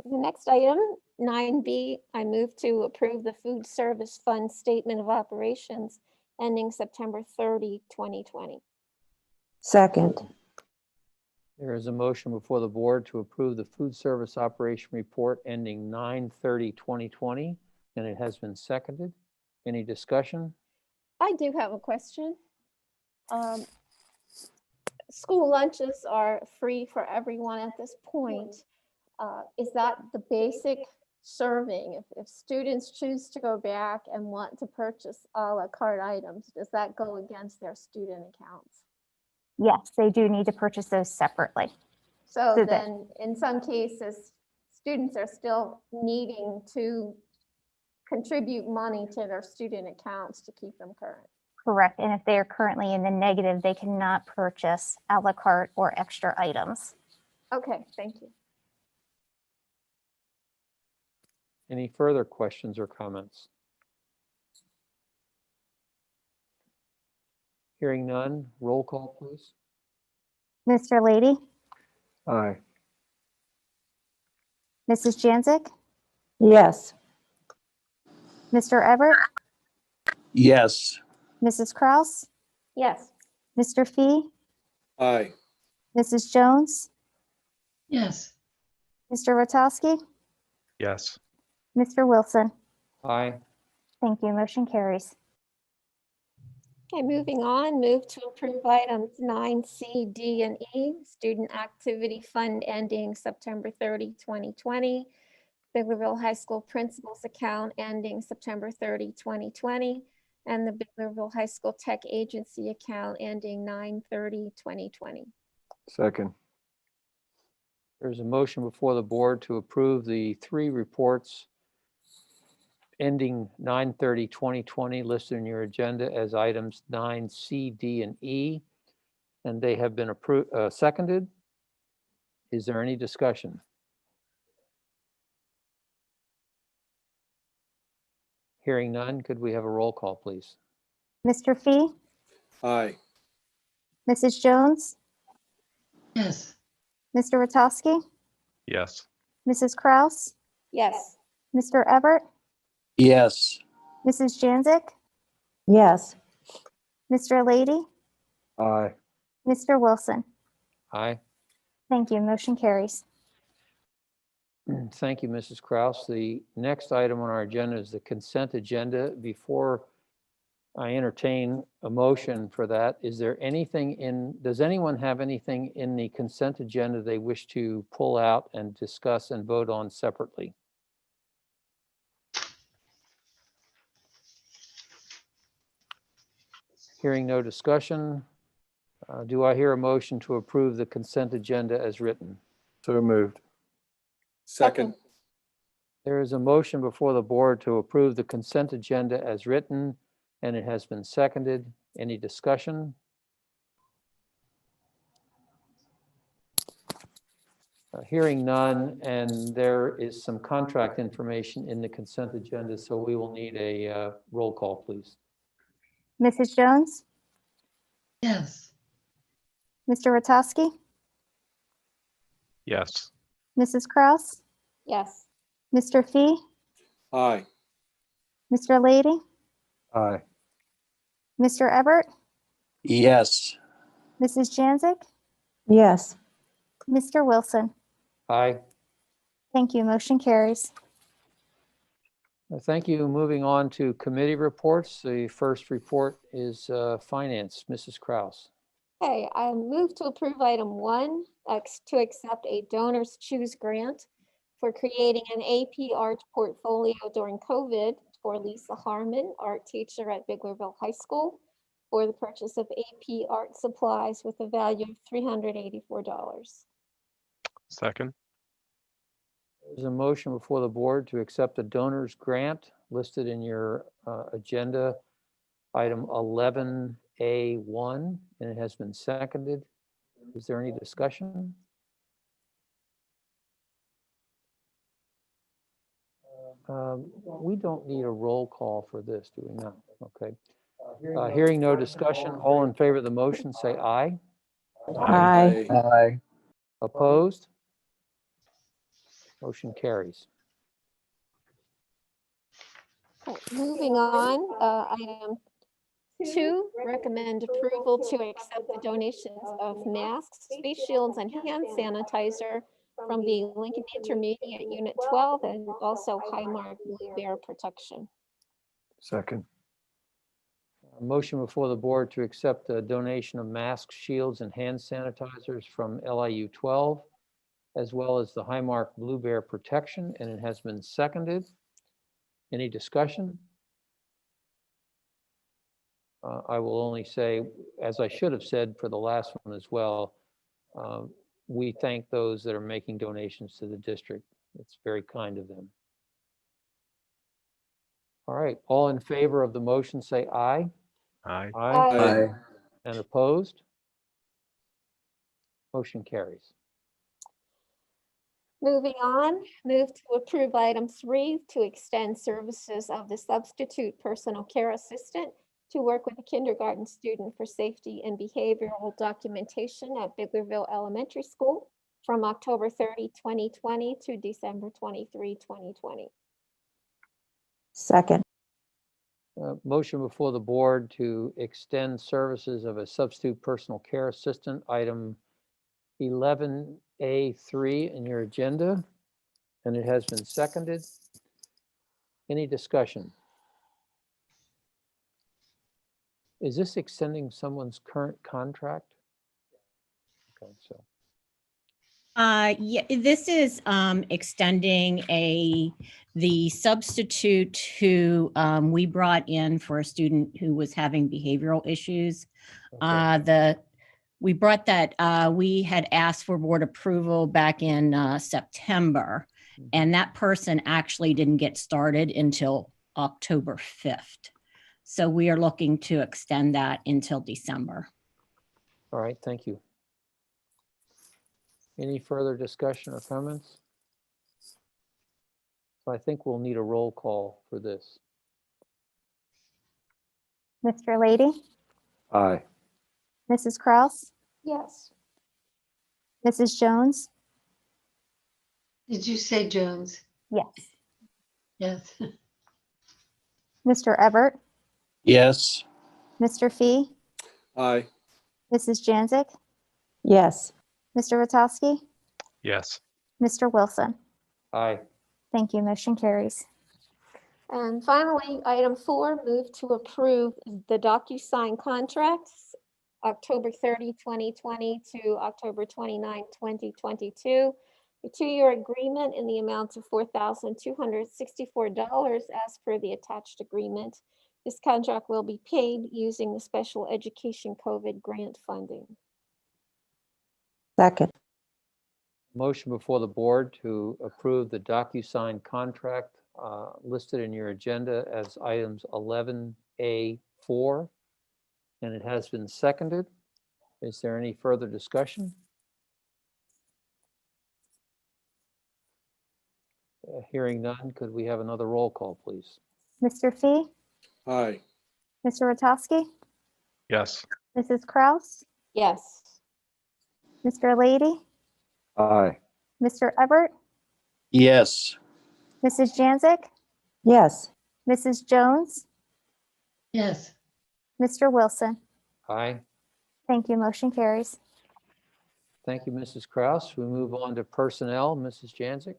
Speaker 12: The next item, 9B, I move to approve the food service fund statement of operations ending September 30, 2020.
Speaker 3: Second.
Speaker 1: There is a motion before the board to approve the food service operation report ending 9/30/2020, and it has been seconded. Any discussion?
Speaker 12: I do have a question. School lunches are free for everyone at this point. Is that the basic serving? If students choose to go back and want to purchase a la carte items, does that go against their student accounts?
Speaker 4: Yes, they do need to purchase those separately.
Speaker 12: So
Speaker 4: So that-
Speaker 12: then, in some cases, students are still needing to contribute money to their student accounts to keep them current.
Speaker 4: Correct. And if they are currently in the negative, they cannot purchase a la carte or extra items.
Speaker 12: Okay, thank you.
Speaker 1: Any further questions or comments? Hearing none, roll call, please.
Speaker 4: Mr. Lady,
Speaker 2: Aye.
Speaker 4: Mrs. Janzik,
Speaker 3: Yes.
Speaker 4: Mr. Everett,
Speaker 2: Yes.
Speaker 4: Mrs. Kraus,
Speaker 12: Yes.
Speaker 4: Mr. Fee,
Speaker 8: Aye.
Speaker 4: Mrs. Jones,
Speaker 5: Yes.
Speaker 4: Mr. Rotowski,
Speaker 13: Yes.
Speaker 4: Mr. Wilson.
Speaker 1: Aye.
Speaker 4: Thank you. Motion carries.
Speaker 12: Okay, moving on, move to approve items 9C, D, and E, Student Activity Fund ending September 30, 2020, Biglerville High School Principal's Account ending September 30, 2020, and the Biglerville High School Tech Agency Account ending 9/30/2020.
Speaker 2: Second.
Speaker 1: There's a motion before the board to approve the three reports ending 9/30/2020 listed in your agenda as items 9C, D, and E, and they have been approved, seconded. Is there any discussion? Hearing none, could we have a roll call, please?
Speaker 4: Mr. Fee,
Speaker 8: Aye.
Speaker 4: Mrs. Jones,
Speaker 5: Yes.
Speaker 4: Mr. Rotowski,
Speaker 13: Yes.
Speaker 4: Mrs. Kraus,
Speaker 12: Yes.
Speaker 4: Mr. Everett,
Speaker 2: Yes.
Speaker 4: Mrs. Janzik,
Speaker 3: Yes.
Speaker 4: Mr. Lady,
Speaker 2: Aye.
Speaker 4: Mr. Wilson.
Speaker 1: Aye.
Speaker 4: Thank you. Motion carries.
Speaker 1: Thank you, Mrs. Kraus. The next item on our agenda is the consent agenda. Before I entertain a motion for that, is there anything does anyone have anything in the consent agenda they wish to pull out and discuss and vote on separately? Hearing no discussion, do I hear a motion to approve the consent agenda as written?
Speaker 2: So moved.
Speaker 8: Second.
Speaker 1: There is a motion before the board to approve the consent agenda as written, and it has been seconded. Any discussion? Hearing none, and there is some contract information in the consent agenda, so we will need a roll call, please.
Speaker 4: Mrs. Jones,
Speaker 5: Yes.
Speaker 4: Mr. Rotowski,
Speaker 13: Yes.
Speaker 4: Mrs. Kraus,
Speaker 12: Yes.
Speaker 4: Mr. Fee,
Speaker 8: Aye.
Speaker 4: Mr. Lady,
Speaker 2: Aye.
Speaker 4: Mr. Everett,
Speaker 2: Yes.
Speaker 4: Mrs. Janzik,
Speaker 3: Yes.
Speaker 4: Mr. Wilson.
Speaker 1: Aye.
Speaker 4: Thank you. Motion carries.
Speaker 1: Thank you. Moving on to committee reports. The first report is finance. Mrs. Kraus.
Speaker 12: Okay, I move to approve item 1, to accept a Donors Choose grant for creating an AP art portfolio during COVID for Lisa Harmon, art teacher at Biglerville High School, for the purchase of AP art supplies with a value of $384.
Speaker 13: Second.
Speaker 1: There's a motion before the board to accept the donors grant listed in your agenda, item 11A1, and it has been seconded. Is there any discussion? We don't need a roll call for this, do we not? Okay. Hearing no discussion, all in favor of the motion, say aye.
Speaker 3: Aye.
Speaker 2: Aye.
Speaker 1: Opposed? Motion carries.
Speaker 12: Moving on, item 2, recommend approval to accept the donations of masks, face shields, and hand sanitizer from the Lincoln Intermediate Unit 12 and also Highmark Blue Bear Protection.
Speaker 2: Second.
Speaker 1: A motion before the board to accept a donation of masks, shields, and hand sanitizers from LIU 12, as well as the Highmark Blue Bear Protection, and it has been seconded. Any discussion? I will only say, as I should have said for the last one as well, we thank those that are making donations to the district. It's very kind of them. All right, all in favor of the motion, say aye.
Speaker 13: Aye.
Speaker 12: Aye.
Speaker 1: And opposed? Motion carries.
Speaker 12: Moving on, move to approve item 3 to extend services of the substitute personal care assistant to work with a kindergarten student for safety and behavioral documentation at Biglerville Elementary School from October 30, 2020 to December 23, 2020.
Speaker 3: Second.
Speaker 1: Motion before the board to extend services of a substitute personal care assistant, item 11A3 in your agenda, and it has been seconded. Any discussion? Is this extending someone's current contract? Okay, so.
Speaker 10: Yeah, this is extending the substitute who we brought in for a student who was having behavioral issues.
Speaker 1: Okay.
Speaker 10: We brought that, we had asked for board approval back in September, and that person actually didn't get started until October 5th. So we are looking to extend that until December.
Speaker 1: All right, thank you. Any further discussion or comments? So I think we'll need a roll call for this.
Speaker 4: Mr. Lady,
Speaker 2: Aye.
Speaker 4: Mrs. Kraus,
Speaker 12: Yes.
Speaker 4: Mrs. Jones?
Speaker 5: Did you say Jones?
Speaker 4: Yes.
Speaker 5: Yes.
Speaker 4: Mr. Everett,
Speaker 2: Yes.
Speaker 4: Mr. Fee,
Speaker 8: Aye.
Speaker 4: Mrs. Janzik,
Speaker 3: Yes.
Speaker 4: Mr. Witowski,
Speaker 13: Yes.
Speaker 4: Mr. Wilson?
Speaker 1: Aye.
Speaker 4: Thank you. Motion carries.
Speaker 12: And finally, item 4, move to approve the DocuSign contracts, October 30, 2020 to October 29, 2022. A 2-year agreement in the amount of $4,264 as per the attached agreement. This contract will be paid using the Special Education COVID grant funding.
Speaker 3: Second.
Speaker 1: Motion before the board to approve the DocuSign contract listed in your agenda as items 11A4, and it has been seconded. Is there any further discussion? Hearing none, could we have another roll call, please?
Speaker 4: Mr. Fee,
Speaker 8: Aye.
Speaker 4: Mr. Witowski,
Speaker 13: Yes.
Speaker 4: Mrs. Kraus,
Speaker 12: Yes.
Speaker 4: Mr. Lady,
Speaker 2: Aye.
Speaker 4: Mr. Everett,
Speaker 2: Yes.
Speaker 4: Mrs. Janzik,
Speaker 3: Yes.
Speaker 4: Mrs. Jones,
Speaker 5: Yes.
Speaker 4: Mr. Wilson?
Speaker 1: Aye.
Speaker 4: Thank you. Motion carries.
Speaker 1: Thank you, Mrs. Kraus. We move on to personnel. Mrs. Janzik.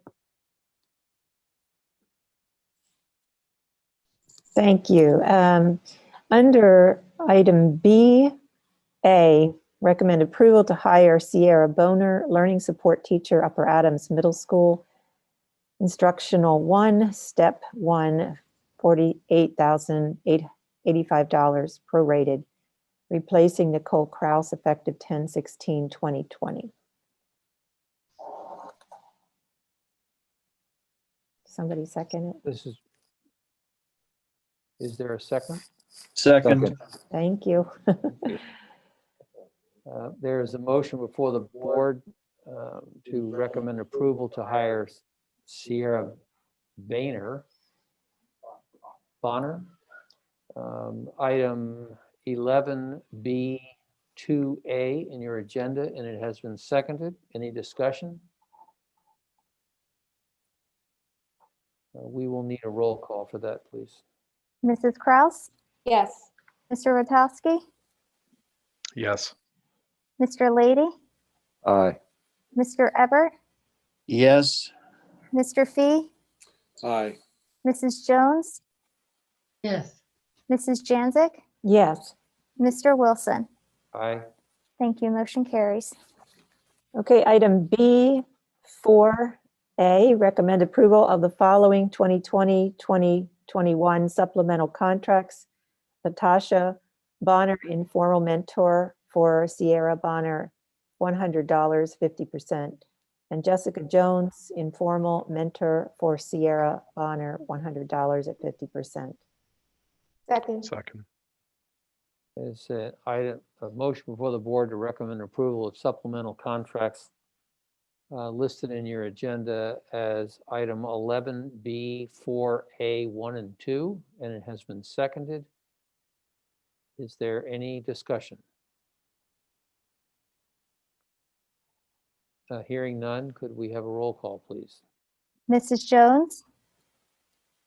Speaker 3: Thank you. Under item B.A, recommend approval to hire Sierra Boner, learning support teacher, Upper Adams Middle School, instructional 1, step 1, $48,885 prorated, replacing Nicole Kraus effective 10/16/2020. Somebody second it?
Speaker 1: Is there a second?
Speaker 2: Second.
Speaker 3: Thank you.
Speaker 1: There is a motion before the board to recommend approval to hire Sierra Bonner. Item 11B2A in your agenda, and it has been seconded. Any discussion? We will need a roll call for that, please.
Speaker 4: Mrs. Kraus,
Speaker 12: Yes.
Speaker 4: Mr. Rotowski,
Speaker 13: Yes.
Speaker 4: Mr. Lady,
Speaker 2: Aye.
Speaker 4: Mr. Ebert,
Speaker 2: Yes.
Speaker 4: Mr. Fee,
Speaker 8: Aye.
Speaker 4: Mrs. Jones,
Speaker 5: Yes.
Speaker 4: Mrs. Janzik,
Speaker 3: Yes.
Speaker 4: Mr. Wilson.
Speaker 1: Aye.
Speaker 4: Thank you. Motion carries.
Speaker 3: Okay, item B, 4A, recommend approval of the following 2020-2021 supplemental contracts. Natasha Bonner, informal mentor for Sierra Bonner, $100, 50%. And Jessica Jones, informal mentor for Sierra Bonner, $100 at 50%.
Speaker 12: Second.
Speaker 13: Second.
Speaker 1: Is a motion before the board to recommend approval of supplemental contracts listed in your agenda as item 11B 4A 1 and 2, and it has been seconded. Is there any discussion? Hearing none, could we have a roll call, please?
Speaker 4: Mrs. Jones,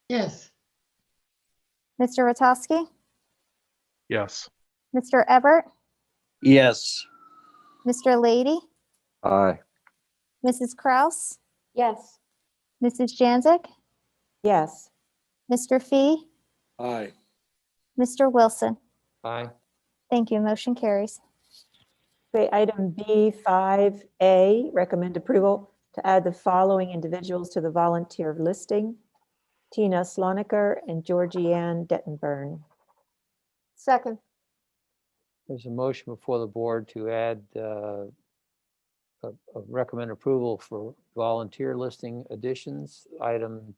Speaker 5: Yes.
Speaker 4: Mr. Rotowski,
Speaker 13: Yes.
Speaker 4: Mr. Ebert,
Speaker 2: Yes.
Speaker 4: Mr. Lady,
Speaker 2: Aye.
Speaker 4: Mrs. Kraus,
Speaker 12: Yes.
Speaker 4: Mrs. Janzik,
Speaker 3: Yes.
Speaker 4: Mr. Fee,
Speaker 8: Aye.
Speaker 4: Mr. Wilson.
Speaker 1: Aye.
Speaker 4: Thank you. Motion carries.
Speaker 3: Okay, item B, 5A, recommend approval to add the following individuals to the volunteer listing: Tina Sloniker and Georgianne Dettenburn.
Speaker 12: Second.
Speaker 1: There's a motion before the board to add recommend approval for volunteer listing additions, item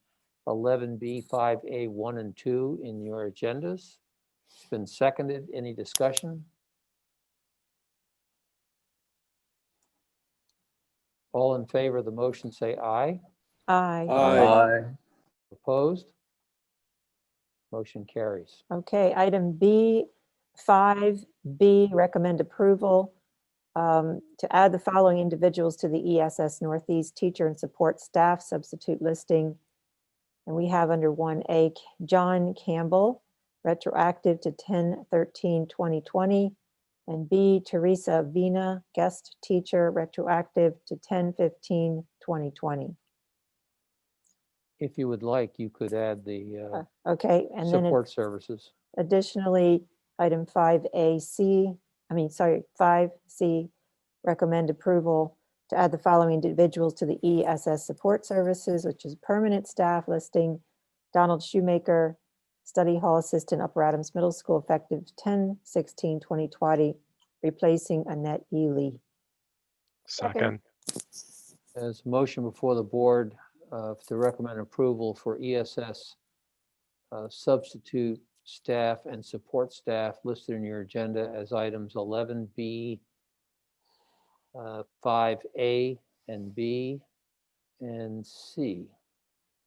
Speaker 1: 11B 5A 1 and 2 in your agendas. It's been seconded. Any discussion? All in favor of the motion say aye.
Speaker 3: Aye.
Speaker 8: Aye.
Speaker 1: Opposed? Motion carries.
Speaker 3: Okay, item B, 5B, recommend approval to add the following individuals to the ESS Northeast teacher and support staff substitute listing. And we have under 1A, John Campbell, retroactive to 10/13/2020. And B, Teresa Vina, guest teacher, retroactive to 10/15/2020.
Speaker 1: If you would like, you could add the
Speaker 3: Okay, and then
Speaker 1: support services.
Speaker 3: additionally, item 5C, recommend approval to add the following individuals to the ESS support services, which is permanent staff listing: Donald Shoemaker, study hall assistant, Upper Adams Middle School, effective 10/16/2020, replacing Annette Ely.
Speaker 13: Second.
Speaker 1: There's a motion before the board to recommend approval for ESS substitute staff and support staff listed in your agenda as items 11B 5A and B and C.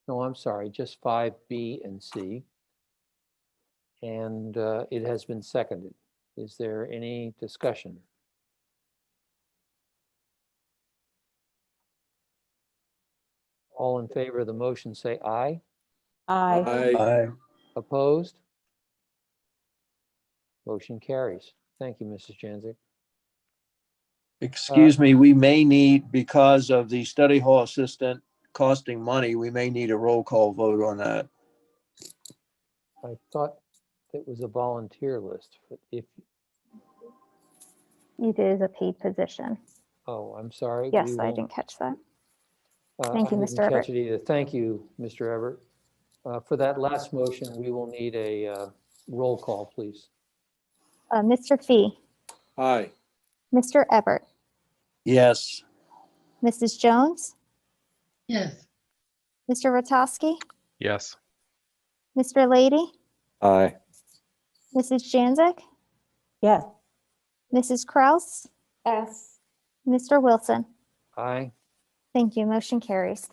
Speaker 1: No, I'm sorry, just 5B and C. And it has been seconded. Is there any discussion? All in favor of the motion say aye.
Speaker 3: Aye.
Speaker 8: Aye.
Speaker 1: Opposed? Motion carries. Thank you, Mrs. Janzik.
Speaker 2: Excuse me, we may need, because of the study hall assistant costing money, we may need a roll call vote on that.
Speaker 1: I thought it was a volunteer list, but if,
Speaker 4: It is a paid position.
Speaker 1: oh, I'm sorry.
Speaker 4: Yes,
Speaker 1: we
Speaker 4: I
Speaker 1: won't-
Speaker 4: didn't catch that. Thank you,
Speaker 1: I
Speaker 4: Mr.
Speaker 1: didn't catch
Speaker 4: Everett.
Speaker 1: it either. Thank you, Mr. Everett. For that last motion, we will need a roll call, please.
Speaker 4: Mr. Fee,
Speaker 8: Aye.
Speaker 4: Mr. Everett,
Speaker 2: Yes.
Speaker 4: Mrs. Jones,
Speaker 5: Yes.
Speaker 4: Mr. Rotowski,
Speaker 13: Yes.
Speaker 4: Mr. Lady,
Speaker 2: Aye.
Speaker 4: Mrs. Janzik,
Speaker 3: Yes.
Speaker 4: Mrs. Kraus,
Speaker 12: Yes.
Speaker 4: Mr. Wilson.
Speaker 1: Aye.
Speaker 4: Thank you. Motion carries.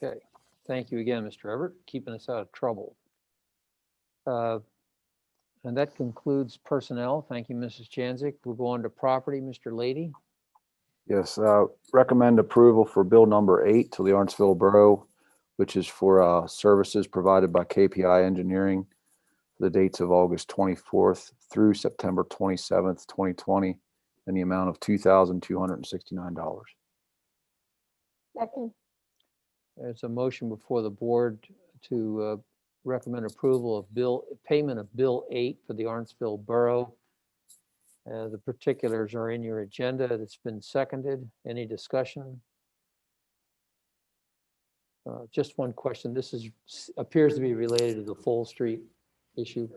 Speaker 1: Okay. Thank you again, Mr. Everett, keeping us out of trouble. And that concludes personnel. Thank you, Mrs. Janzik. We'll go on to property. Mr. Lady.
Speaker 14: Yes, recommend approval for bill number 8 to the Lawrenceville Borough which is for services provided by KPI Engineering for the dates of August 24th through September 27th, 2020, in the amount of $2,269.
Speaker 12: Second.
Speaker 1: There's a motion before the board to recommend approval of payment of Bill 8 for the Arntsville Borough. The particulars are in your agenda. It's been seconded. Any discussion? Just one question. This appears to be related to the Fall Street issue.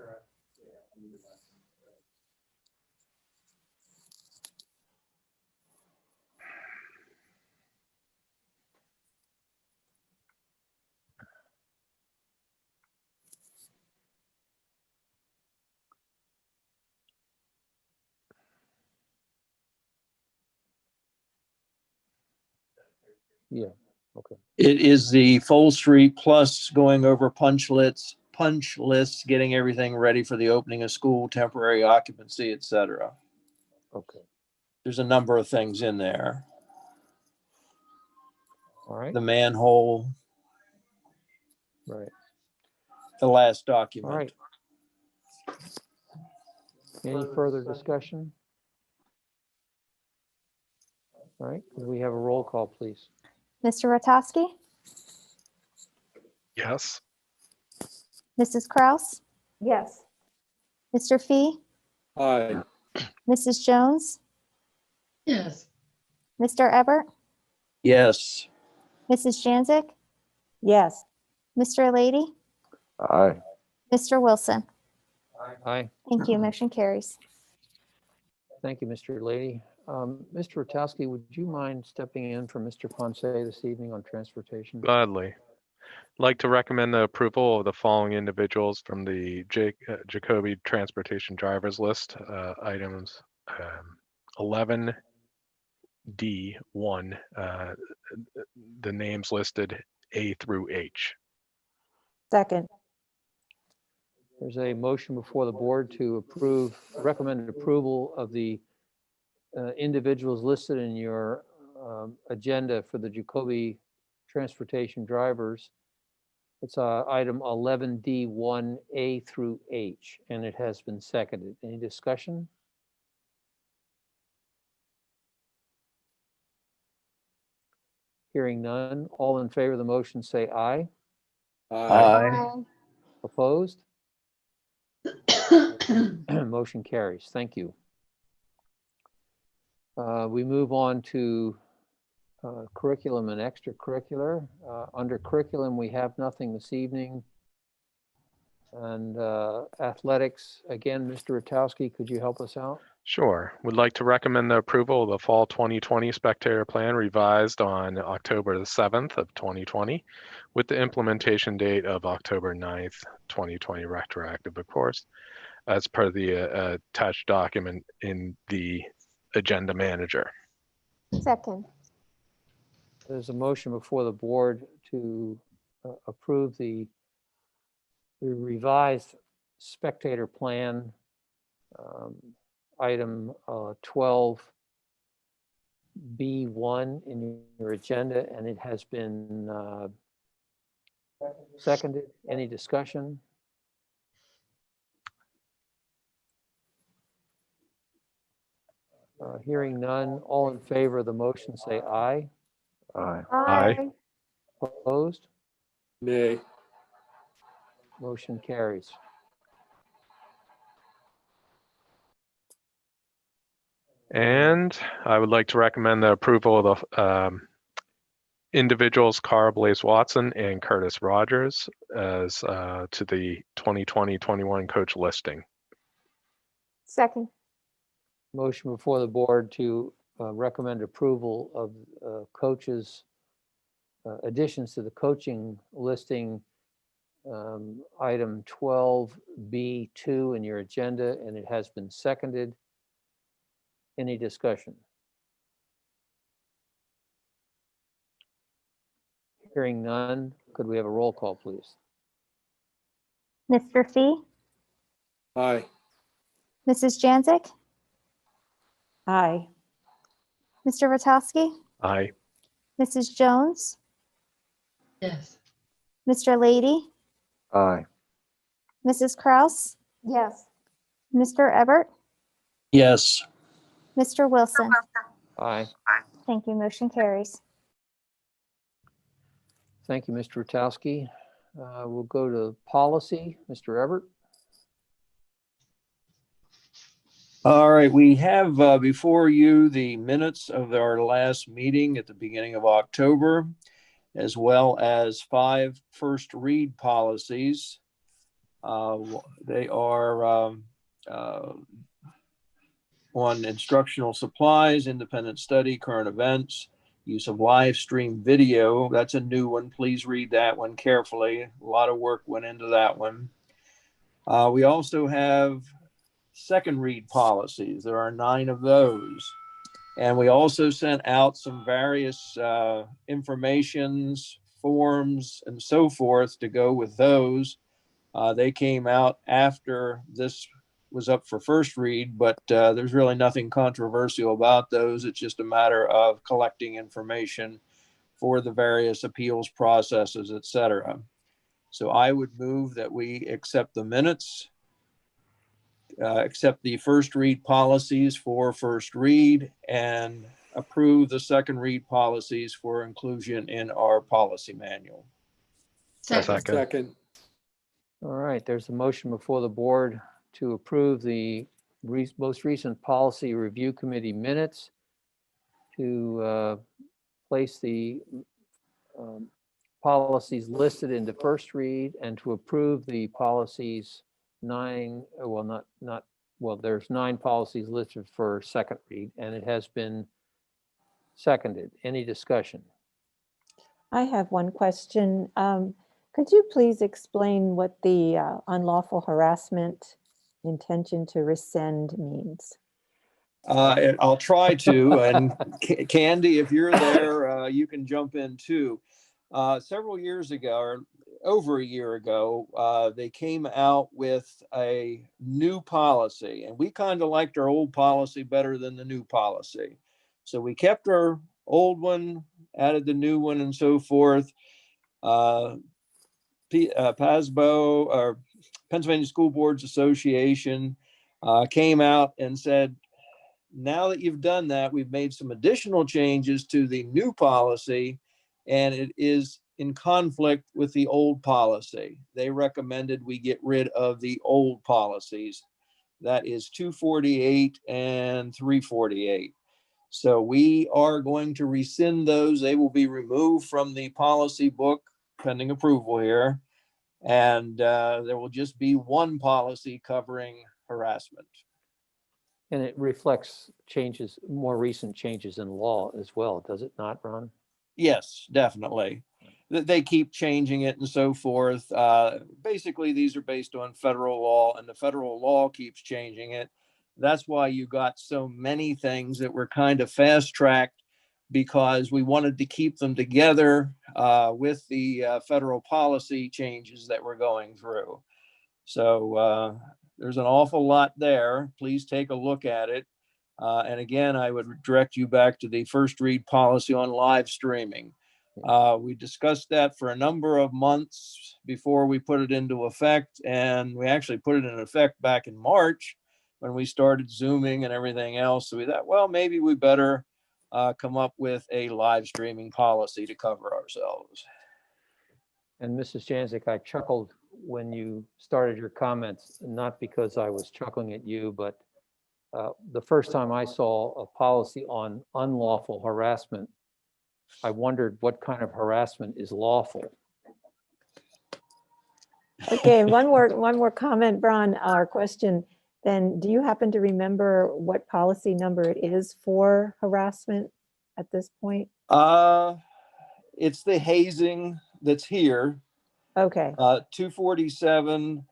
Speaker 1: Yeah, okay.
Speaker 2: It is the Full Street plus going over punch lists, getting everything ready for the opening of school, temporary occupancy, etc.
Speaker 1: Okay,
Speaker 2: There's a number of things in there.
Speaker 1: all right,
Speaker 2: The manhole,
Speaker 1: right,
Speaker 2: the last
Speaker 1: all
Speaker 2: document.
Speaker 1: right. Any further discussion? All right, could we have a roll call, please?
Speaker 4: Mr. Rotowski,
Speaker 13: Yes.
Speaker 4: Mrs. Kraus,
Speaker 3: Yes.
Speaker 4: Mr. Fee,
Speaker 8: Aye.
Speaker 4: Mrs. Jones,
Speaker 5: Yes.
Speaker 4: Mr. Ebert,
Speaker 2: Yes.
Speaker 4: Mrs. Janzik,
Speaker 3: Yes.
Speaker 4: Mr. Lady,
Speaker 14: Aye.
Speaker 4: Mr. Wilson.
Speaker 1: Aye.
Speaker 4: Thank you. Motion carries.
Speaker 1: Thank you, Mr. Lady. Mr. Rotowski, would you mind stepping in for Mr. Ponce this evening on transportation?
Speaker 13: Gladly. I'd like to recommend the approval of the following individuals from the Jacoby Transportation Drivers List, items 11D1, the names listed A through H.
Speaker 3: Second.
Speaker 1: There's a motion before the board to recommend approval of the individuals listed in your agenda for the Jacoby Transportation Drivers. It's item 11D1A through H, and it has been seconded. Any discussion? Hearing none. All in favor of the motion say aye.
Speaker 2: Aye.
Speaker 1: Opposed? Motion carries. Thank you. We move on to curriculum and extracurricular. Under curriculum, we have nothing this evening. And athletics, again, Mr. Rotowski, could you help us out?
Speaker 13: Sure. Would like to recommend the approval of the fall 2020 spectator plan revised on October the 7th of 2020 with the implementation date of October 9th, 2020, retroactive, of course, as per the attached document in the agenda manager.
Speaker 12: Second.
Speaker 1: There's a motion before the board to approve the revised spectator plan, item 12B1 in your agenda, and it has been seconded. Any discussion? Hearing none. All in favor of the motion say aye.
Speaker 14: Aye.
Speaker 13: Aye.
Speaker 1: Opposed?
Speaker 8: Nay.
Speaker 1: Motion carries.
Speaker 13: And I would like to recommend the approval of the individuals Cara Blaze Watson and Curtis Rogers as to the 2020-21 coach listing.
Speaker 12: Second.
Speaker 1: Motion before the board to recommend approval of coaches, additions to the coaching listing, item 12B2 in your agenda, and it has been seconded. Any discussion? Hearing none, could we have a roll call, please?
Speaker 4: Mr. Fee,
Speaker 8: Aye.
Speaker 4: Mrs. Janzik,
Speaker 3: Aye.
Speaker 4: Mr. Rotowski,
Speaker 13: Aye.
Speaker 4: Mrs. Jones,
Speaker 5: Yes.
Speaker 4: Mr. Lady,
Speaker 14: Aye.
Speaker 4: Mrs. Kraus,
Speaker 12: Yes.
Speaker 4: Mr. Ebert,
Speaker 2: Yes.
Speaker 4: Mr. Wilson.
Speaker 1: Aye.
Speaker 4: Thank you. Motion carries.
Speaker 1: Thank you, Mr. Rutowski. We'll go to policy. Mr. Everett.
Speaker 2: All right, we have before you the minutes of our last meeting at the beginning of October, as well as 5 first read policies. They are on instructional supplies, independent study, current events, use of live stream video. That's a new one. Please read that one carefully. A lot of work went into that one. We also have second read policies. There are 9 of those. And we also sent out some various informations, forms, and so forth to go with those. They came out after this was up for first read, but there's really nothing controversial about those. It's just a matter of collecting information for the various appeals processes, et cetera. So I would move that we accept the minutes, accept the first read policies for first read, and approve the second read policies for inclusion in our policy manual.
Speaker 5: Second.
Speaker 8: Second.
Speaker 1: All right, there's a motion before the board to approve the most recent policy review committee minutes, to place the policies listed into first read, and to approve the policies 9, well, there's 9 policies listed for second read, and it has been seconded. Any discussion?
Speaker 3: I have one question. Could you please explain what the unlawful harassment intention to rescind means?
Speaker 2: I'll try to, and Candy, if you're there, you can jump in too. Several years ago, or over a year ago, they came out with a new policy, and we kind of liked our old policy better than the new policy. So we kept our old one, added the new one, and so forth. PSBA, or Pennsylvania School Boards Association, came out and said, now that you've done that, we've made some additional changes to the new policy, and it is in conflict with the old policy. They recommended we get rid of the old policies. That is 248 and 348. So we are going to rescind those. They will be removed from the policy book pending approval here. And there will just be one policy covering harassment.
Speaker 1: And it reflects changes, more recent changes in law as well, does it not, Ron?
Speaker 2: Yes, definitely. They keep changing it and so forth. Basically, these are based on federal law, and the federal law keeps changing it. That's why you got so many things that were kind of fast-tracked, because we wanted to keep them together with the federal policy changes that we're going through. So there's an awful lot there. Please take a look at it. And again, I would direct you back to the first read policy on live streaming. We discussed that for a number of months before we put it into effect. And we actually put it in effect back in March when we started Zooming and everything else. So we thought, well, maybe we better come up with a live streaming policy to cover ourselves.
Speaker 1: And Mrs. Janzik, I chuckled when you started your comments, not because I was chuckling at you, but the first time I saw a policy on unlawful harassment, I wondered what kind of harassment is lawful.
Speaker 3: Okay, one more comment, Bron, or question. Then, do you happen to remember what policy number it is for harassment at this point?
Speaker 2: It's the hazing that's here.
Speaker 3: Okay.
Speaker 2: 247,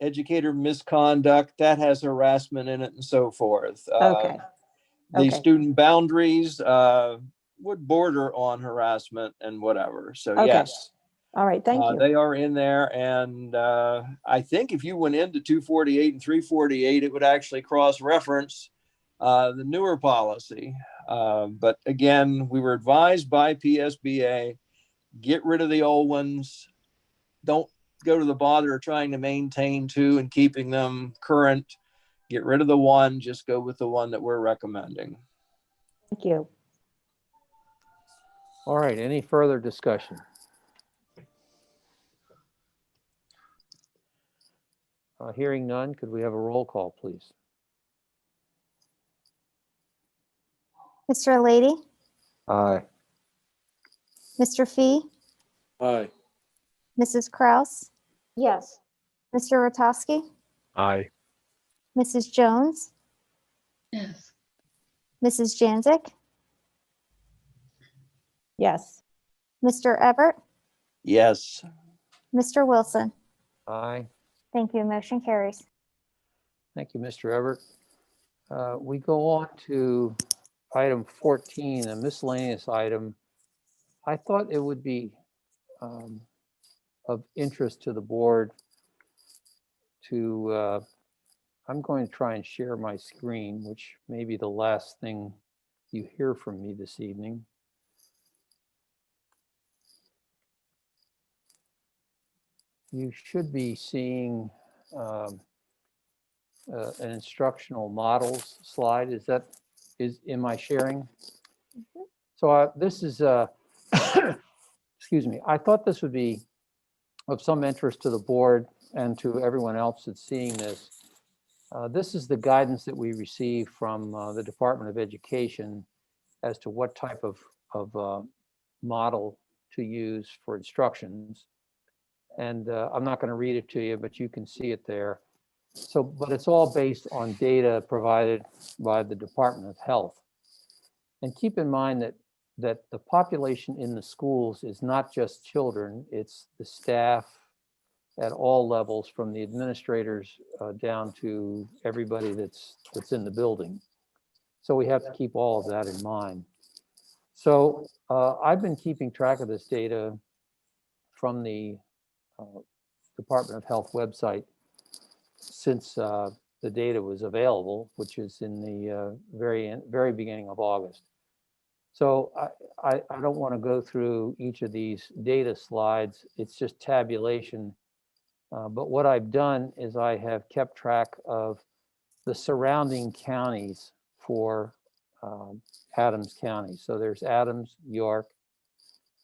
Speaker 2: educator misconduct, that has harassment in it and so forth.
Speaker 3: Okay.
Speaker 2: The student boundaries would border on harassment and whatever. So
Speaker 3: Okay.
Speaker 2: yes.
Speaker 3: All right, thank you.
Speaker 2: They are in there. And I think if you went into 248 and 348, it would actually cross-reference the newer policy. But again, we were advised by PSBA Get rid of the old ones. Don't go to the bother of trying to maintain two and keeping them current. Get rid of the one, just go with the one that we're recommending.
Speaker 3: Thank you.
Speaker 1: All right, any further discussion? Hearing none, could we have a roll call, please?
Speaker 4: Mr. Lady,
Speaker 14: Aye.
Speaker 4: Mr. Fee,
Speaker 8: Aye.
Speaker 4: Mrs. Kraus,
Speaker 12: Yes.
Speaker 4: Mr. Rotowski,
Speaker 13: Aye.
Speaker 4: Mrs. Jones,
Speaker 5: Yes.
Speaker 4: Mrs. Janzik,
Speaker 3: Yes.
Speaker 4: Mr. Everett,
Speaker 2: Yes.
Speaker 4: Mr. Wilson.
Speaker 1: Aye.
Speaker 4: Thank you. Motion carries.
Speaker 1: Thank you, Mr. Everett. We go on to item 14, a miscellaneous item. I thought it would be of interest to the board to, I'm going to try and share my screen, which may be the last thing you hear from me this evening. You should be seeing an instructional models slide. Am I sharing? So this is, excuse me, I thought this would be of some interest to the board and to everyone else that's seeing this. This is the guidance that we received from the Department of Education as to what type of model to use for instructions. And I'm not going to read it to you, but you can see it there. So, but it's all based on data provided by the Department of Health. And keep in mind that the population in the schools is not just children, it's the staff at all levels, from the administrators down to everybody that's in the building. So we have to keep all of that in mind. So I've been keeping track of this data from the Department of Health website since the data was available, which is in the very beginning of August. So I don't want to go through each of these data slides. It's just tabulation. But what I've done is I have kept track of the surrounding counties for Adams County. So there's Adams, York,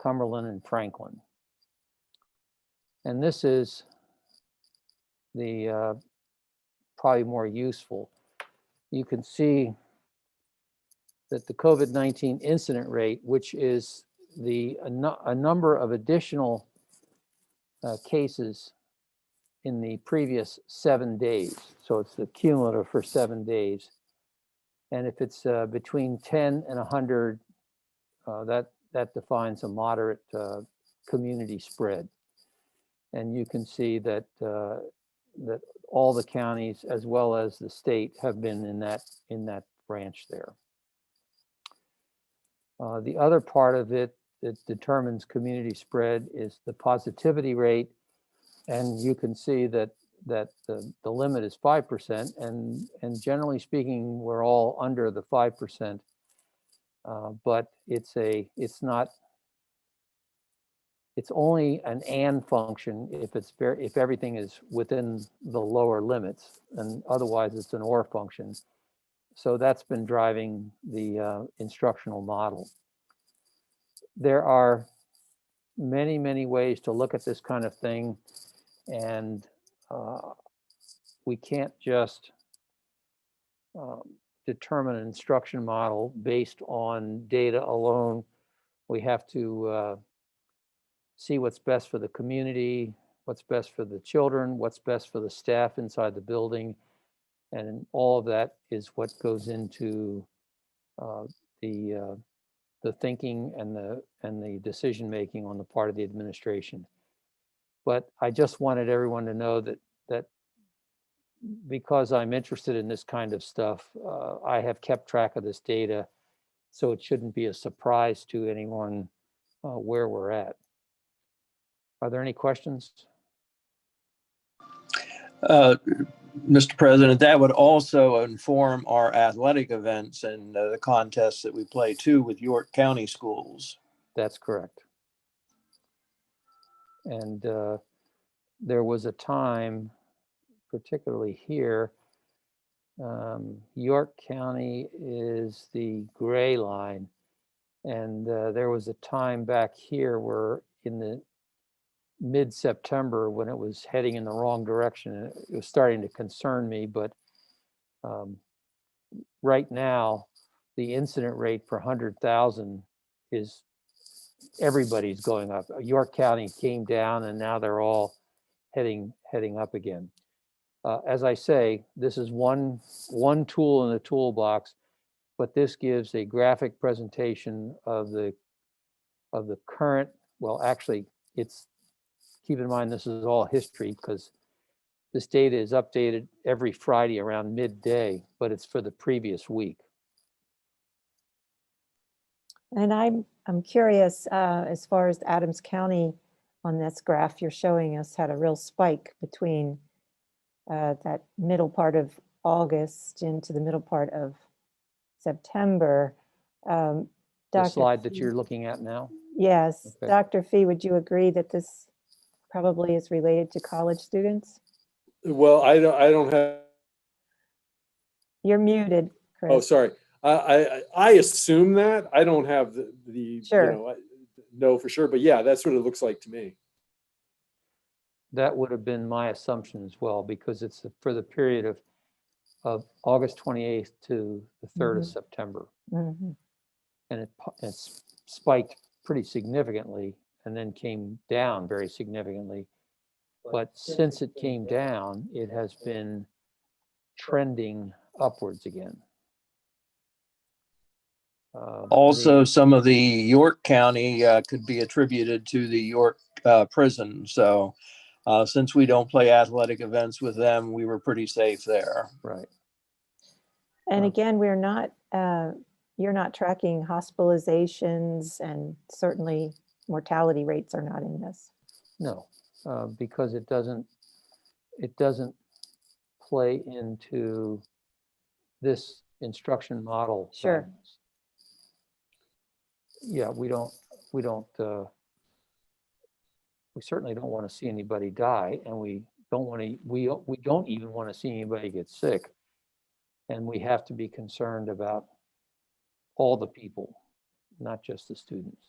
Speaker 1: Cumberland, and Franklin. And this is the probably more useful. You can see that the COVID-19 incident rate, which is a number of additional cases in the previous 7 days. So it's the cumulative for 7 days. And if it's between 10 and 100, that defines a moderate community spread. And you can see that that all the counties as well as the state have been in that branch there. The other part of it that determines community spread is the positivity rate. And you can see that the limit is 5%, and generally speaking, we're all under the 5%. But it's only an and function if everything is within the lower limits, and otherwise it's an or function. So that's been driving the instructional model. There are many, many ways to look at this kind of thing, and we can't just determine an instruction model based on data alone. We have to see what's best for the community, what's best for the children, what's best for the staff inside the building. And all of that is what goes into the thinking and the decision making on the part of the administration. But I just wanted everyone to know that because I'm interested in this kind of stuff, I have kept track of this data, so it shouldn't be a surprise to anyone where we're at. Are there any questions?
Speaker 2: Mr. President, that would also inform our athletic events and the contests that we play too with York County schools.
Speaker 1: That's correct. And there was a time, particularly here, York County is the gray line. And there was a time back here where in the mid-September when it was heading in the wrong direction, it was starting to concern me, but right now, the incident rate per 100,000 is, everybody's going up. York County came down and now they're all heading up again. As I say, this is one tool in the toolbox, but this gives a graphic presentation of the current, well, actually, keep in mind, this is all history because this data is updated every Friday around midday, but it's for the previous week.
Speaker 3: And I'm curious, as far as Adams County on this graph you're showing us had a real spike between that middle part of August into the middle part of September.
Speaker 1: The
Speaker 3: Dr.
Speaker 1: slide that
Speaker 3: Fee-
Speaker 1: you're looking at now?
Speaker 3: Yes,
Speaker 1: Okay.
Speaker 3: Dr. Fee, would you agree that this probably is related to college students?
Speaker 8: Well, I don't have.
Speaker 3: You're muted, Chris.
Speaker 8: Oh, sorry. I assume that. I don't have the
Speaker 3: Sure.
Speaker 8: know for sure, but yeah, that's what it looks like to me.
Speaker 1: That would have been my assumption as well, because it's for the period of August 28th to the 3rd of September.
Speaker 3: Mhm.
Speaker 1: And it's spiked pretty significantly and then came down very significantly. But since it came down, it has been trending upwards again.
Speaker 2: Also, some of the York County could be attributed to the York prison. So since we don't play athletic events with them, we were pretty safe there.
Speaker 1: Right.
Speaker 3: And again, we're not, you're not tracking hospitalizations, and certainly mortality rates are not in this.
Speaker 1: No, because it doesn't play into this instruction model.
Speaker 3: Sure.
Speaker 1: guidance. Yeah, we certainly don't want to see anybody die, and we don't even want to see anybody get sick. And we have to be concerned about all the people, not just the students.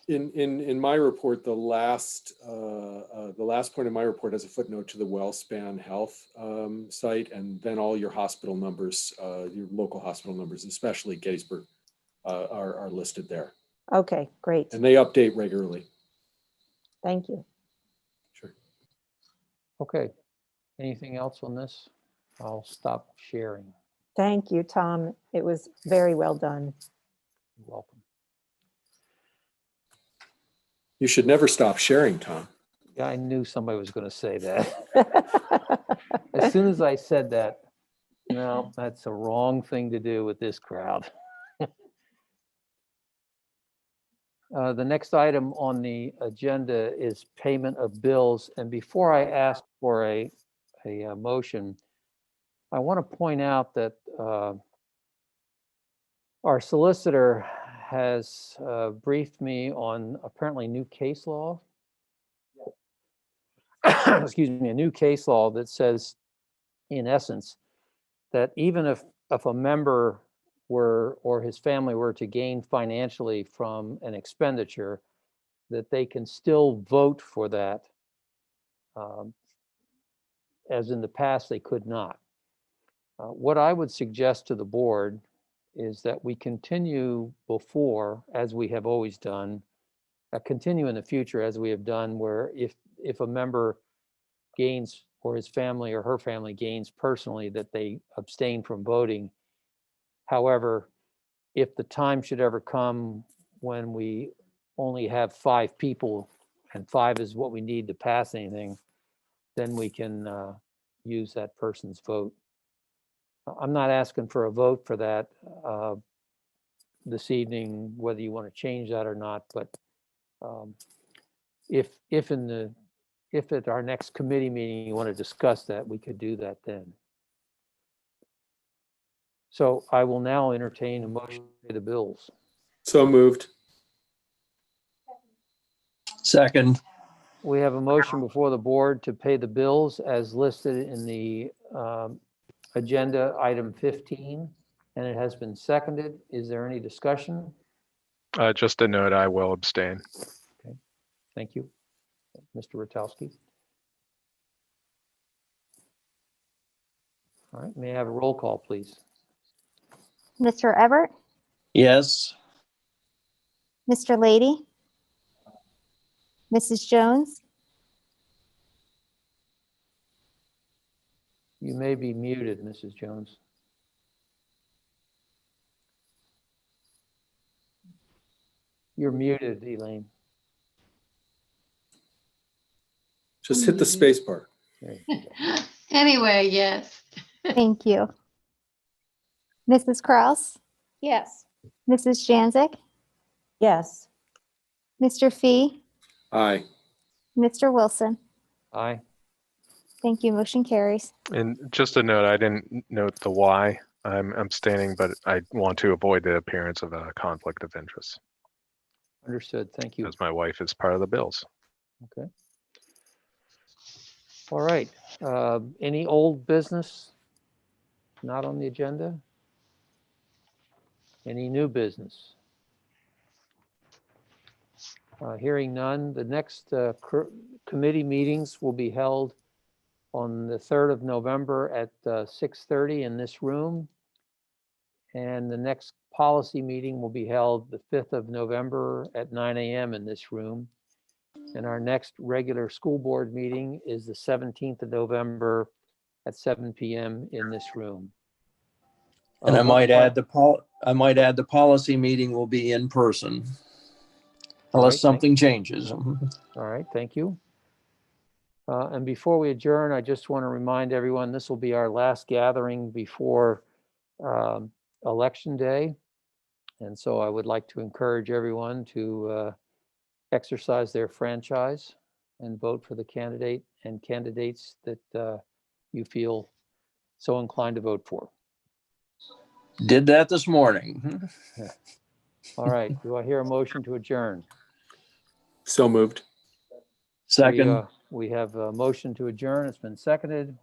Speaker 8: In my report, the last point of my report has a footnote to the WellSpan Health site, and then all your hospital numbers, your local hospital numbers, especially Gettysburg, are listed there.
Speaker 3: Okay, great.
Speaker 8: And they update regularly.
Speaker 3: Thank you.
Speaker 8: Sure.
Speaker 1: Okay. Anything else on this? I'll stop sharing.
Speaker 3: Thank you, Tom. It was very well done.
Speaker 1: You're welcome.
Speaker 8: You should never stop sharing, Tom.
Speaker 1: Yeah, I knew somebody was going to say that. As soon as I said that, no, that's a wrong thing to do with this crowd. The next item on the agenda is payment of bills. And before I ask for a motion, I want to point out that our solicitor has briefed me on apparently new case law. Excuse me, a new case law that says, in essence, that even if a member were or his family were to gain financially from an expenditure, that they can still vote for that, as in the past they could not. What I would suggest to the board is that we continue before, as we have always done, continue in the future as we have done, where if a member gains, or his family or her family gains personally, that they abstain from voting. However, if the time should ever come when we only have 5 people, and 5 is what we need to pass anything, then we can use that person's vote. I'm not asking for a vote for that this evening, whether you want to change that or not, but if at our next committee meeting you want to discuss that, we could do that then. So I will now entertain a motion to pay the bills.
Speaker 8: So moved.
Speaker 2: Second.
Speaker 1: We have a motion before the board to pay the bills as listed in the agenda item 15, and it has been seconded. Is there any discussion?
Speaker 13: Just a note, I will abstain.
Speaker 1: Okay, thank you. Mr. Rotowski. All right, may I have a roll call, please?
Speaker 4: Mr. Everett,
Speaker 2: Yes.
Speaker 4: Mr. Lady, Mrs. Jones,
Speaker 1: You may be muted, Mrs. Jones. You're muted, Elaine.
Speaker 8: Just hit the space bar.
Speaker 1: There you go.
Speaker 5: Anyway, yes.
Speaker 4: thank you. Mrs. Kraus,
Speaker 12: Yes.
Speaker 4: Mrs. Janzik,
Speaker 3: Yes.
Speaker 4: Mr. Fee,
Speaker 8: Aye.
Speaker 4: Mr. Wilson.
Speaker 1: Aye.
Speaker 4: Thank you. Motion carries.
Speaker 13: And just a note, I didn't note the why I'm abstaining, but I want to avoid the appearance of a conflict of interest
Speaker 1: Understood. Thank you.
Speaker 13: as my wife is part of the bills.
Speaker 1: Okay. All right. Any old business not on the agenda? Any new business? Hearing none, the next committee meetings will be held on the 3rd of November at 6:30 in this room. And the next policy meeting will be held the 5th of November at 9 a.m. in this room. And our next regular school board meeting is the 17th of November at 7 p.m. in this room.
Speaker 2: And I might add the policy meeting will be in person unless something changes.
Speaker 1: All right, thank you. And before we adjourn, I just want to remind everyone, this will be our last gathering before Election Day. And so I would like to encourage everyone to exercise their franchise and vote for the candidate and candidates that you feel so inclined to vote for.
Speaker 2: Did that this morning.
Speaker 1: All right, do I hear a motion to adjourn?
Speaker 8: So moved.
Speaker 2: Second.
Speaker 1: We have a motion to adjourn. It's been seconded.